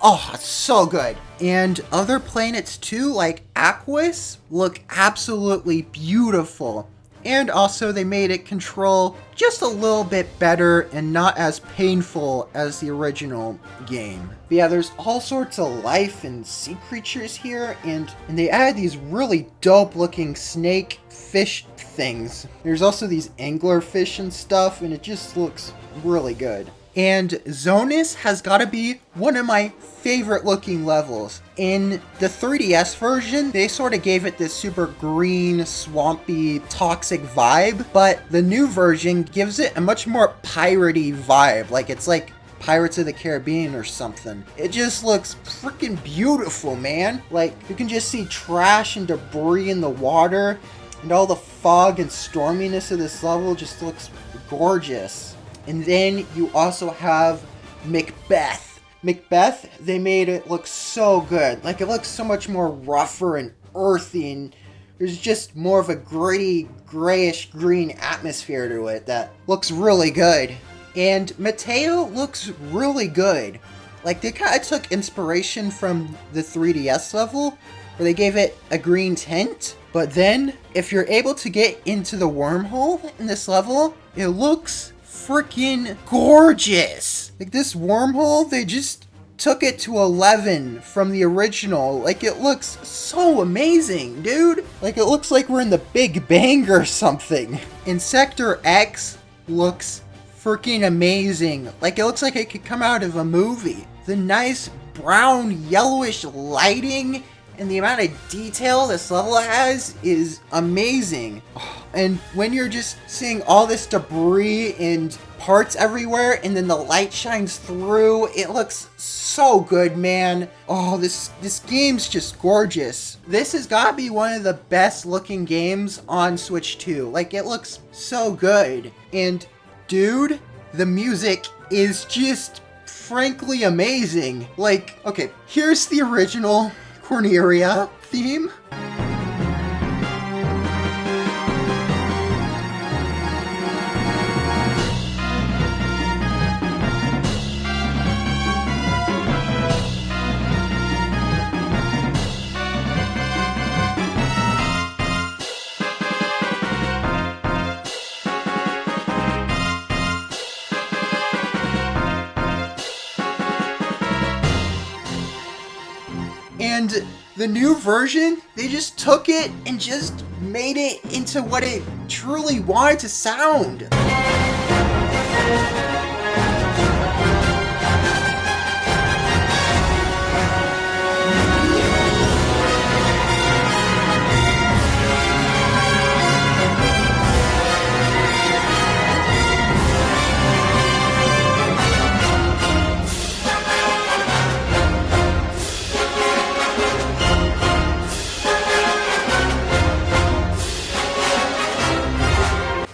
oh, it's so good. And other planets too, like Aquis, look absolutely beautiful. And also they made it control just a little bit better and not as painful as the original game. But yeah, there's all sorts of life and sea creatures here, and they add these really dope looking snake fish things. There's also these anglerfish and stuff, and it just looks really good. And Zonus has got to be one of my favorite looking levels. In the 3DS version, they sort of gave it this super green, swampy, toxic vibe, but the new version gives it a much more piratey vibe. Like, it's like Pirates of the Caribbean or something. It just looks freaking beautiful, man. Like, you can just see trash and debris in the water, and all the fog and storminess of this level just looks gorgeous. And then you also have Macbeth. Macbeth, they made it look so good. Like, it looks so much more rougher and earthy, and there's just more of a gritty, grayish green atmosphere to it that looks really good. And Mateo looks really good. Like, they kind of took inspiration from the 3DS level, where they gave it a green tint, But then, if you're able to get into the wormhole in this level, it looks freaking gorgeous. Like this wormhole, they just took it to 11 from the original. Like it looks so amazing, dude. Like it looks like we're in the Big Bang or something. And Sector X looks freaking amazing. Like it looks like it could come out of a movie. The nice brown yellowish lighting and the amount of detail this level has is amazing. And when you're just seeing all this debris and parts everywhere and then the light shines through, it looks so good, man. Oh, this game's just gorgeous. This has got to be one of the best looking games on Switch 2. Like it looks so good. And dude, the music is just frankly amazing. Like, okay, here's the original Corneria theme. And the new version, they just took it and just made it into what it truly wanted to sound.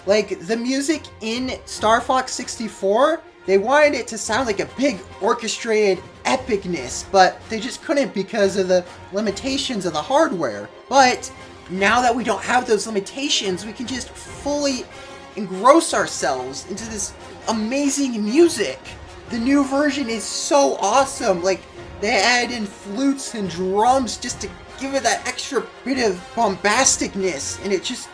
Like, the music in Star Fox 64, they wanted it to sound like a big orchestrated epicness, but they just couldn't because of the limitations of the hardware. But now that we don't have those limitations, we can just fully engross ourselves into this amazing music. The new version is so awesome. Like, they add in flutes and drums just to give it that extra bit of bombasticness, and it just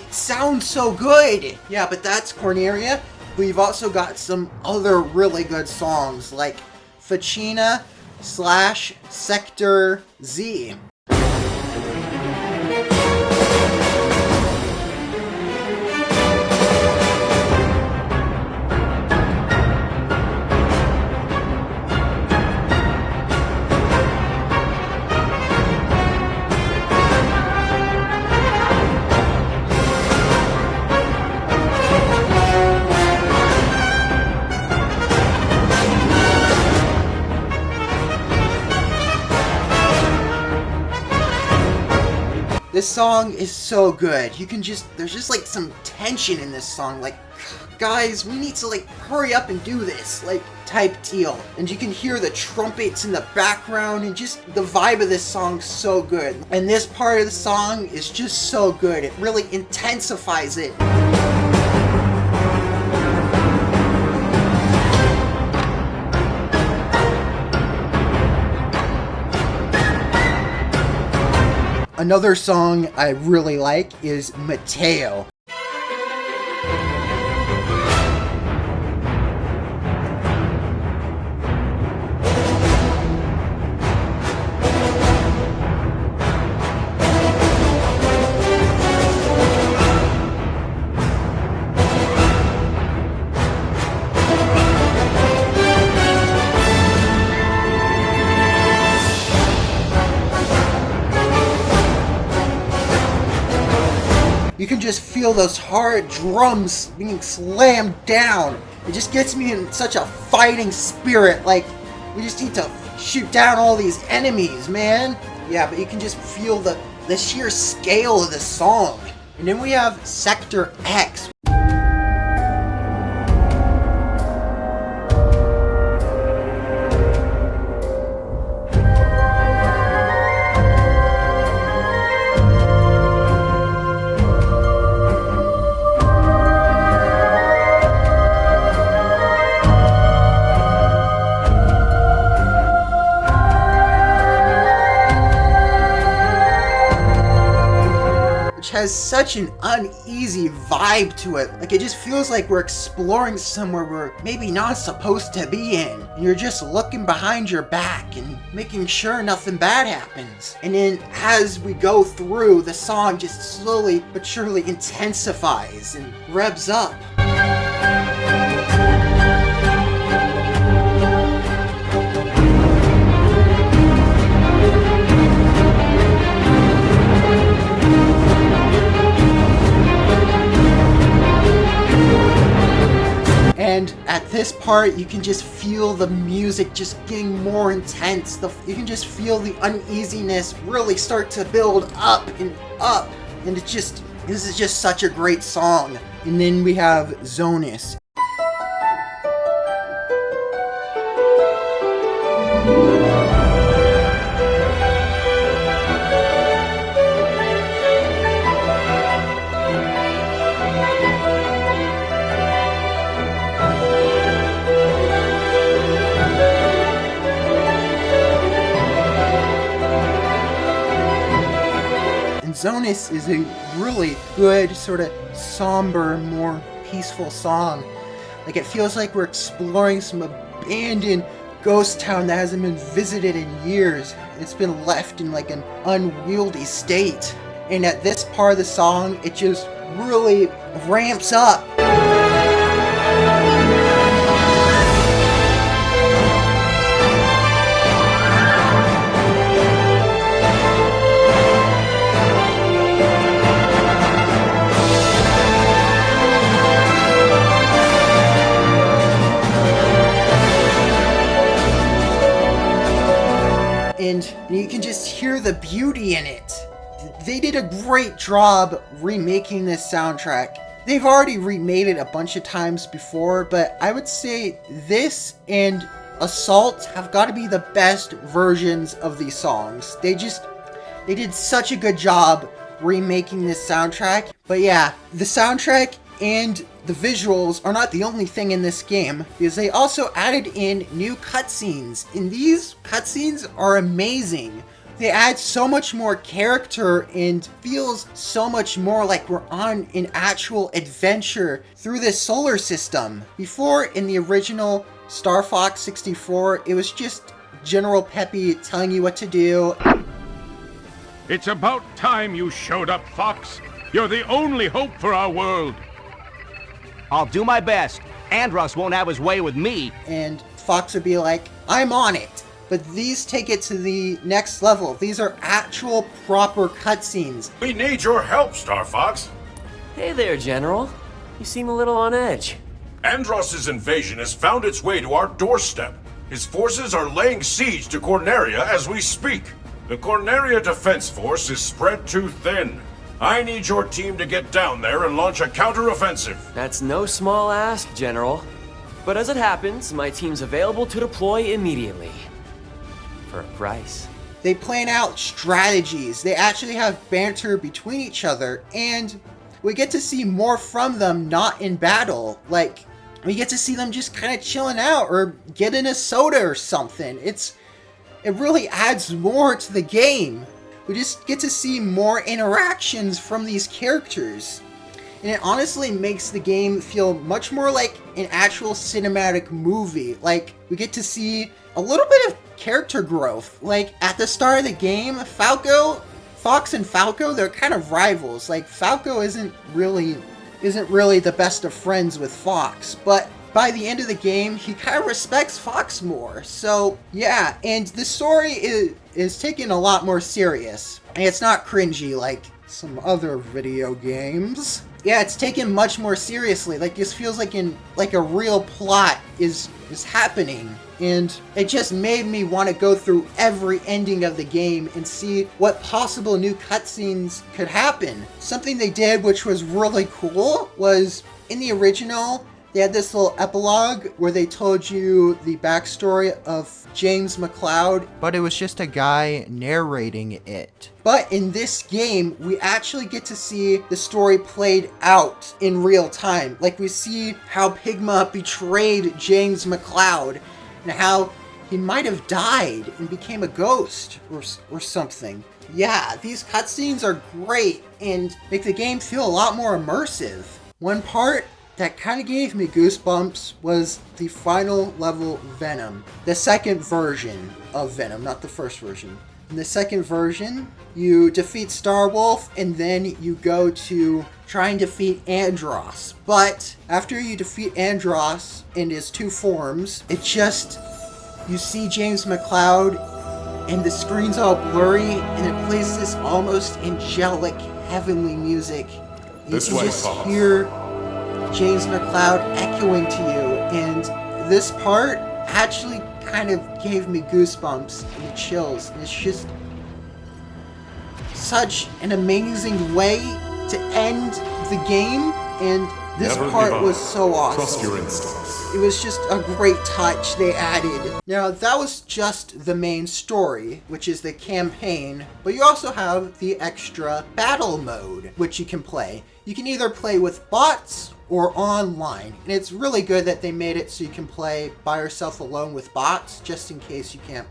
sounds so good. Yeah, but that's Corneria. We've also got some other really good songs like Facina / Sector Z. This song is so good. There's just like some tension in this song. Like, guys, we need to like hurry up and do this, like type deal. And you can hear the trumpets in the background and just the vibe of this song's so good. And this part of the song is just so good. It really intensifies it. Another song I really like is Mateo. You can just feel those hard drums being slammed down. It just gets me in such a fighting spirit. Like, we just need to shoot down all these enemies, man. Yeah, but you can just feel the sheer scale of the song. And then we have Sector X. has such an uneasy vibe to it. Like, it just feels like we're exploring somewhere we're maybe not supposed to be in. And you're just looking behind your back and making sure nothing bad happens. And then as we go through, the song just slowly but surely intensifies and revs up. And at this part, you can just feel the music just getting more intense. You can just feel the uneasiness really start to build up. And this is just such a great song. And then we have Zonus. Zonus is a really good, sort of somber, more peaceful song. Like, it feels like we're exploring some abandoned ghost town that hasn't been visited in years. It's been left in like an unwieldy state. And at this part of the song, it just really ramps up. And you can just hear the beauty in it. They did a great job remaking this soundtrack. They've already remade it a bunch of times before, but I would say this and Assault have got to be the best versions of these songs. They did such a good job remaking this soundtrack. But yeah, the soundtrack and the visuals are not the only thing in this game, because they also added in new cutscenes, and these cutscenes are amazing. They add so much more character and feels so much more like we're on an actual adventure through this solar system. Before, in the original Star Fox 64, it was just General Peppy telling you what to do. It's about time you showed up, Fox. You're the only hope for our world. I'll do my best. Andros won't have his way with me. And Fox would be like, I'm on it. But these take it to the next level. These are actual proper cutscenes. We need your help, Star Fox. Hey there, General. You seem a little on edge. Andros's invasion has found its way to our doorstep. His forces are laying siege to Corneria as we speak. The Corneria Defense Force is spread too thin. I need your team to get down there and launch a counteroffensive. That's no small ask, General. But as it happens, my team's available to deploy immediately. For a price. They plan out strategies. They actually have banter between each other, and we get to see more from them not in battle. Like, we get to see them just kind of chilling out or getting a soda or something. It really adds more to the game. We just get to see more interactions from these characters. And it honestly makes the game feel much more like an actual cinematic movie. Like, we get to see a little bit of character growth. Like, at the start of the game, Fox and Falco, they're kind of rivals. Like, Falco isn't really the best of friends with Fox, but by the end of the game, he kind of respects Fox more. So, yeah, and the story is taken a lot more serious. And it's not cringy like some other video games. Yeah, it's taken much more seriously. Like, this feels like a real plot is happening. And it just made me want to go through every ending of the game and see what possible new cutscenes could happen. Something they did which was really cool was, in the original, they had this little epilogue where they told you the backstory of James McCloud, But it was just a guy narrating it. but in this game, we actually get to see the story played out in real time. Like, we see how Pigma betrayed James McCloud and how he might have died and became a ghost or something. yeah, these cutscenes are great and make the game feel a lot more immersive. One part that kind of gave me goosebumps was the final level Venom. The second version of Venom, not the first version. In the second version, you defeat Starwolf and then you go to try and defeat Andross. But after you defeat Andross in his two forms, you see James McCloud and the screen's all blurry and it plays this almost angelic, heavenly music. You This can way, just Fox. hear James McCloud echoing to you, and this part actually kind of gave me goosebumps and chills. And it's just such an amazing way to end the game, and this Never part give up. was so awesome. Trust your instincts. It was just a great touch they added. Now, that was just the main story, which is the campaign, but you also have the extra battle mode, which you can play. You can either play with bots or online, and it's really good that they made it so you can play by yourself alone with bots, just in case you can't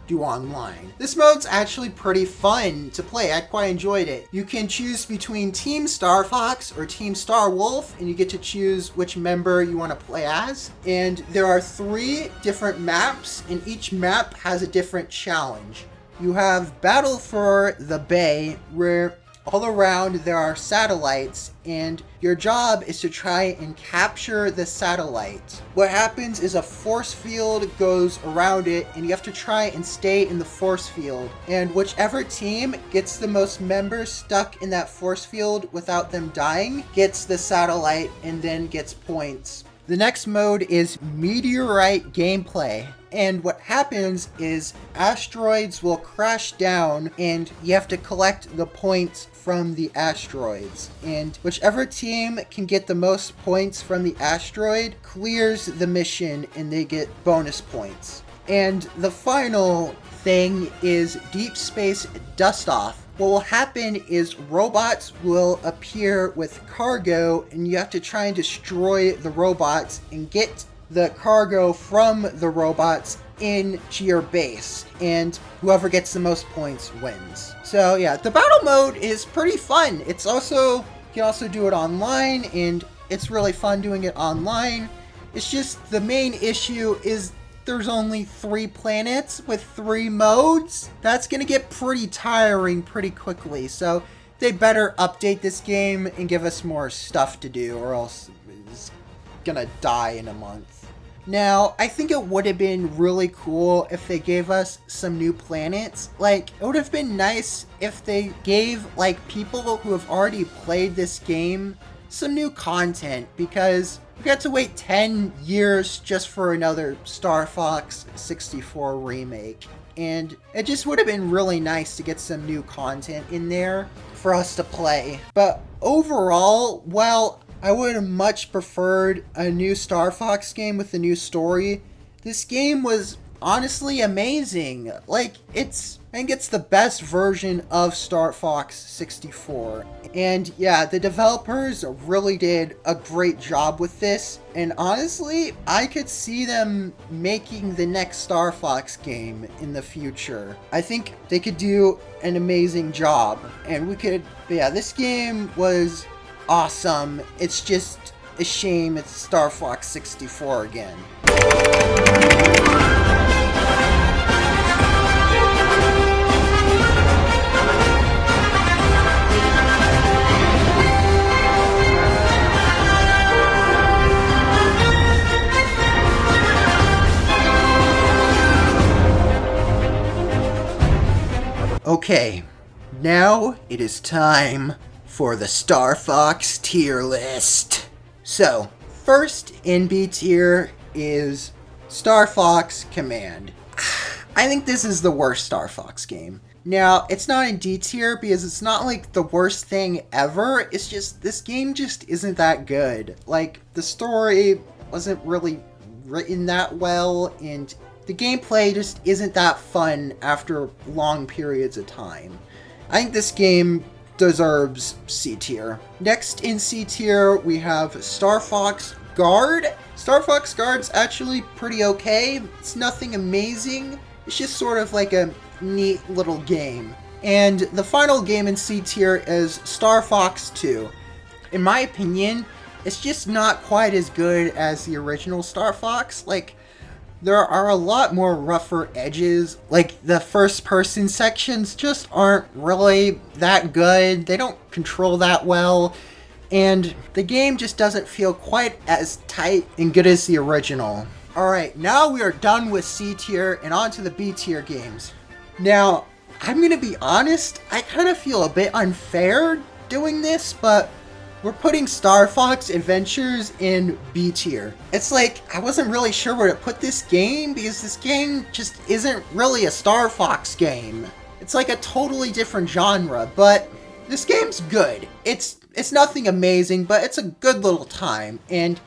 do online. This mode's actually pretty fun to play. I quite enjoyed it. You can choose between Team Star Fox or Team Star Wolf, and you get to choose which member you want to play as. And there are 3 different maps, and each map has a different challenge. You have Battle for the Bay, where all around there are satellites, and your job is to try and capture the satellite. What happens is a force field goes around it, and you have to try and stay in the force field. And whichever team gets the most members stuck in that force field without them dying gets the satellite and then gets points. The next mode is meteorite gameplay. And what happens is asteroids will crash down and you have to collect the points from the asteroids. And whichever team can get the most points from the asteroid clears the mission and they get bonus points. And the final thing is Deep Space Dust Off. What will happen is robots will appear with cargo and you have to try and destroy the robots and get the cargo from the robots into your base, and whoever gets the most points wins. So yeah, the battle mode is pretty fun. You can also do it online, and it's really fun doing it online. It's just the main issue is there's only 3 planets with 3 modes. That's gonna get pretty tiring pretty quickly, so they better update this game and give us more stuff to do, or else it's gonna die in a month. Now, I think it would have been really cool if they gave us some new planets. Like, it would have been nice if they gave, like, people who have already played this game some new content, because we got to wait 10 years just for another Star Fox 64 remake. And it just would have been really nice to get some new content in there for us to play. But overall, well, I would have much preferred a new Star Fox game with a new story. This game was honestly amazing. Like, I think it's the best version of Star Fox 64. And yeah, the developers really did a great job with this. And honestly, I could see them making the next Star Fox game in the future. I think they could do an amazing job. And this game was awesome. It's just a shame it's Star Fox 64 again. Okay, now it is time for the Star Fox tier list. So, first in B tier is Star Fox Command. I think this is the worst Star Fox game. Now, it's not in D tier because it's not like the worst thing ever. It's just, this game just isn't that good. Like, the story wasn't really written that well, and the gameplay just isn't that fun after long periods of time. I think this game deserves C tier. Next in C tier, we have Star Fox Guard. Star Fox Guard's actually pretty okay. It's nothing amazing. It's just sort of like a neat little game. And the final game in C tier is Star Fox 2. In my opinion, it's just not quite as good as the original Star Fox. Like, there are a lot more rougher edges. Like, the first person sections just aren't really that good. They don't control that well. And the game just doesn't feel quite as tight and good as the original. Alright, now we are done with C tier and on to the B tier games. Now, I'm gonna be honest, I kind of feel a bit unfair doing this, but we're putting Star Fox Adventures in B tier. It's like, I wasn't really sure where to put this game because this game just isn't really a Star Fox game. It's like a totally different genre, but this game's good. It's nothing amazing, but it's a good little time, and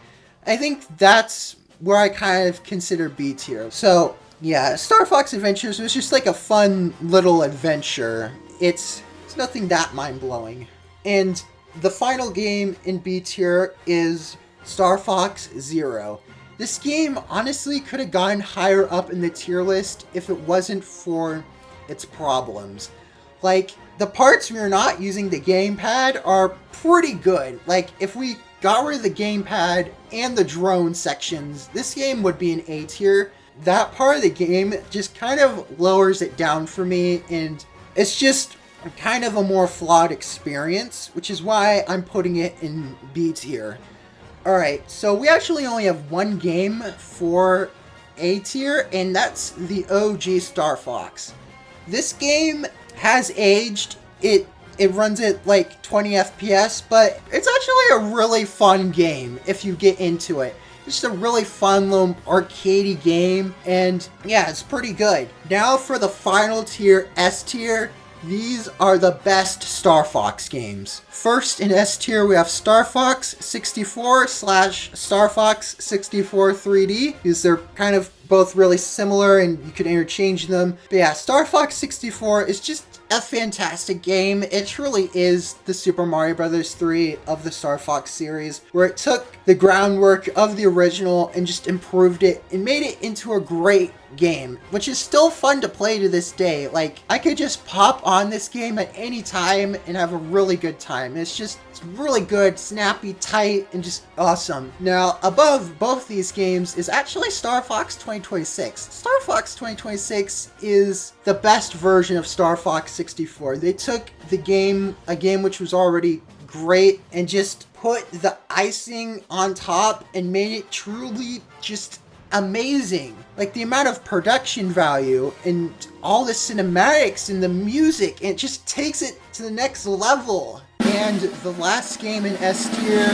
I think that's where I kind of consider B tier. So, yeah, Star Fox Adventures was just like a fun little adventure. It's nothing that mind-blowing. And the final game in B tier is Star Fox Zero. This game honestly could have gone higher up in the tier list if it wasn't for its problems. Like, the parts where you're not using the gamepad are pretty good. Like, if we got rid of the gamepad and the drone sections, this game would be an A tier. That part of the game just kind of lowers it down for me, and it's just kind of a more flawed experience, which is why I'm putting it in B tier. Alright, so we actually only have one game for A tier, and that's the OG Star Fox. This game has aged. It runs at like 20 FPS, but it's actually a really fun game if you get into it. It's just a really fun little arcadey game, and yeah, it's pretty good. Now for the final tier, S tier. These are the best Star Fox games. First in S tier, we have Star Fox 64 / Star Fox 64 3D, because they're kind of both really similar and you can interchange them. But yeah, Star Fox 64 is just a fantastic game. It truly is the Super Mario Bros. 3 of the Star Fox series, where it took the groundwork of the original and just improved it and made it into a great game, which is still fun to play to this day. Like, I could just pop on this game at any time and have a really good time. It's really good, snappy, tight, and just awesome. Now, above both these games is actually Star Fox 2026. Star Fox 2026 is the best version of Star Fox 64. They took a game which was already great and just put the icing on top and made it truly just amazing. Like, the amount of production value and all the cinematics and the music, it just takes it to the next level. And the last game in S tier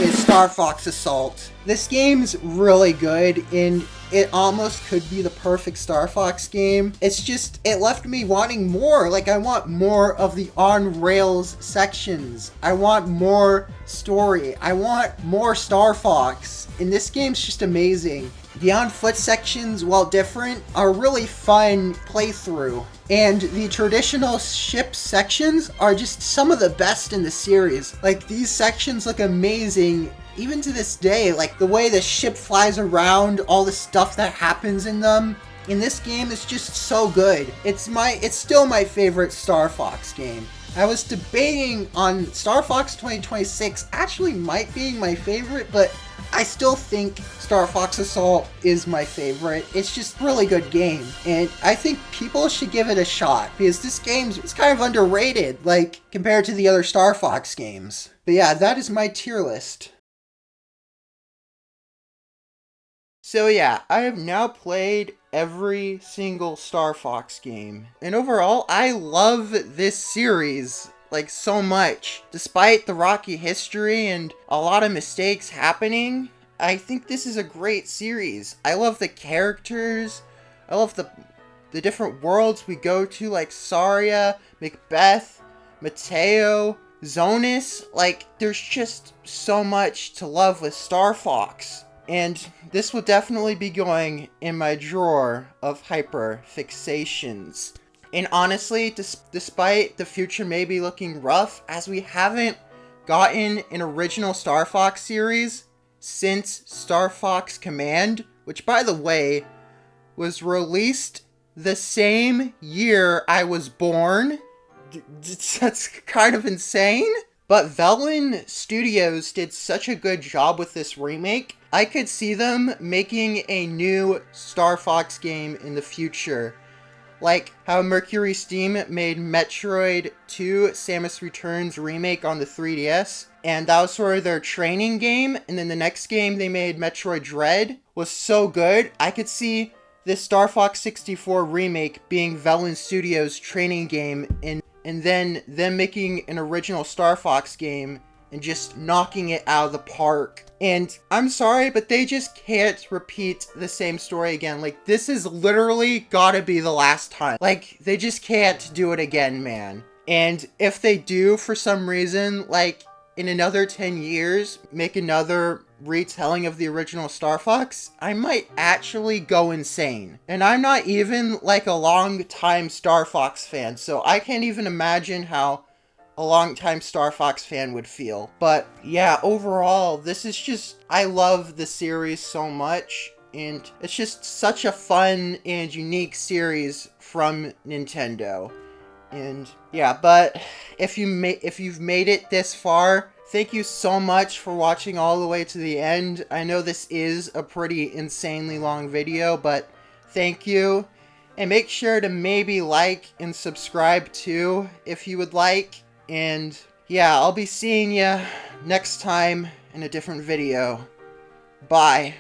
is Star Fox Assault. This game's really good, and it almost could be the perfect Star Fox game. It's just, it left me wanting more. Like, I want more of the on-rails sections. I want more story. I want more Star Fox. And this game's just amazing. The on-foot sections, while different, are really fun playthrough. And the traditional ship sections are just some of the best in the series. Like, these sections look amazing even to this day. Like, the way the ship flies around, all the stuff that happens in them. In this game is just so good. It's still my favorite Star Fox game. I was debating on Star Fox 2026 actually might be my favorite, but I still think Star Fox Assault is my favorite. It's just a really good game, and I think people should give it a shot, because this game's kind of underrated, like, compared to the other Star Fox games. But yeah, that is my tier list. So yeah, I have now played every single Star Fox game, and overall, I love this series, like, so much. Despite the rocky history and a lot of mistakes happening, I think this is a great series. I love the characters, I love the different worlds we go to, like Saria, Macbeth, Mateo, Zonus. Like, there's just so much to love with Star Fox. And this will definitely be going in my drawer of hyper fixations. And honestly, despite the future maybe looking rough, as we haven't gotten an original Star Fox series since Star Fox Command, which, by the way, was released the same year I was born. That's kind of insane. But Velen Studios did such a good job with this remake. I could see them making a new Star Fox game in the future. Like how Mercury Steam made Metroid 2 Samus Returns remake on the 3DS. And that was sort of their training game. And then the next game they made, Metroid Dread, was so good. I could see this Star Fox 64 remake being Velen Studios' training game, and then them making an original Star Fox game and just knocking it out of the park. And I'm sorry, but they just can't repeat the same story again. Like, this is literally gotta be the last time. Like, they just can't do it again, man. And if they do, for some reason, like, in another 10 years, make another retelling of the original Star Fox, I might actually go insane. And I'm not even, like, a long-time Star Fox fan, so I can't even imagine how a long-time Star Fox fan would feel. But, yeah, overall, this is just... I love the series so much, and it's just such a fun and unique series from Nintendo. And yeah, but if you've made it this far, thank you so much for watching all the way to the end. I know this is a pretty insanely long video, but thank you. And make sure to maybe like and subscribe too, if you would like. And yeah, I'll be seeing you next time in a different video. Bye.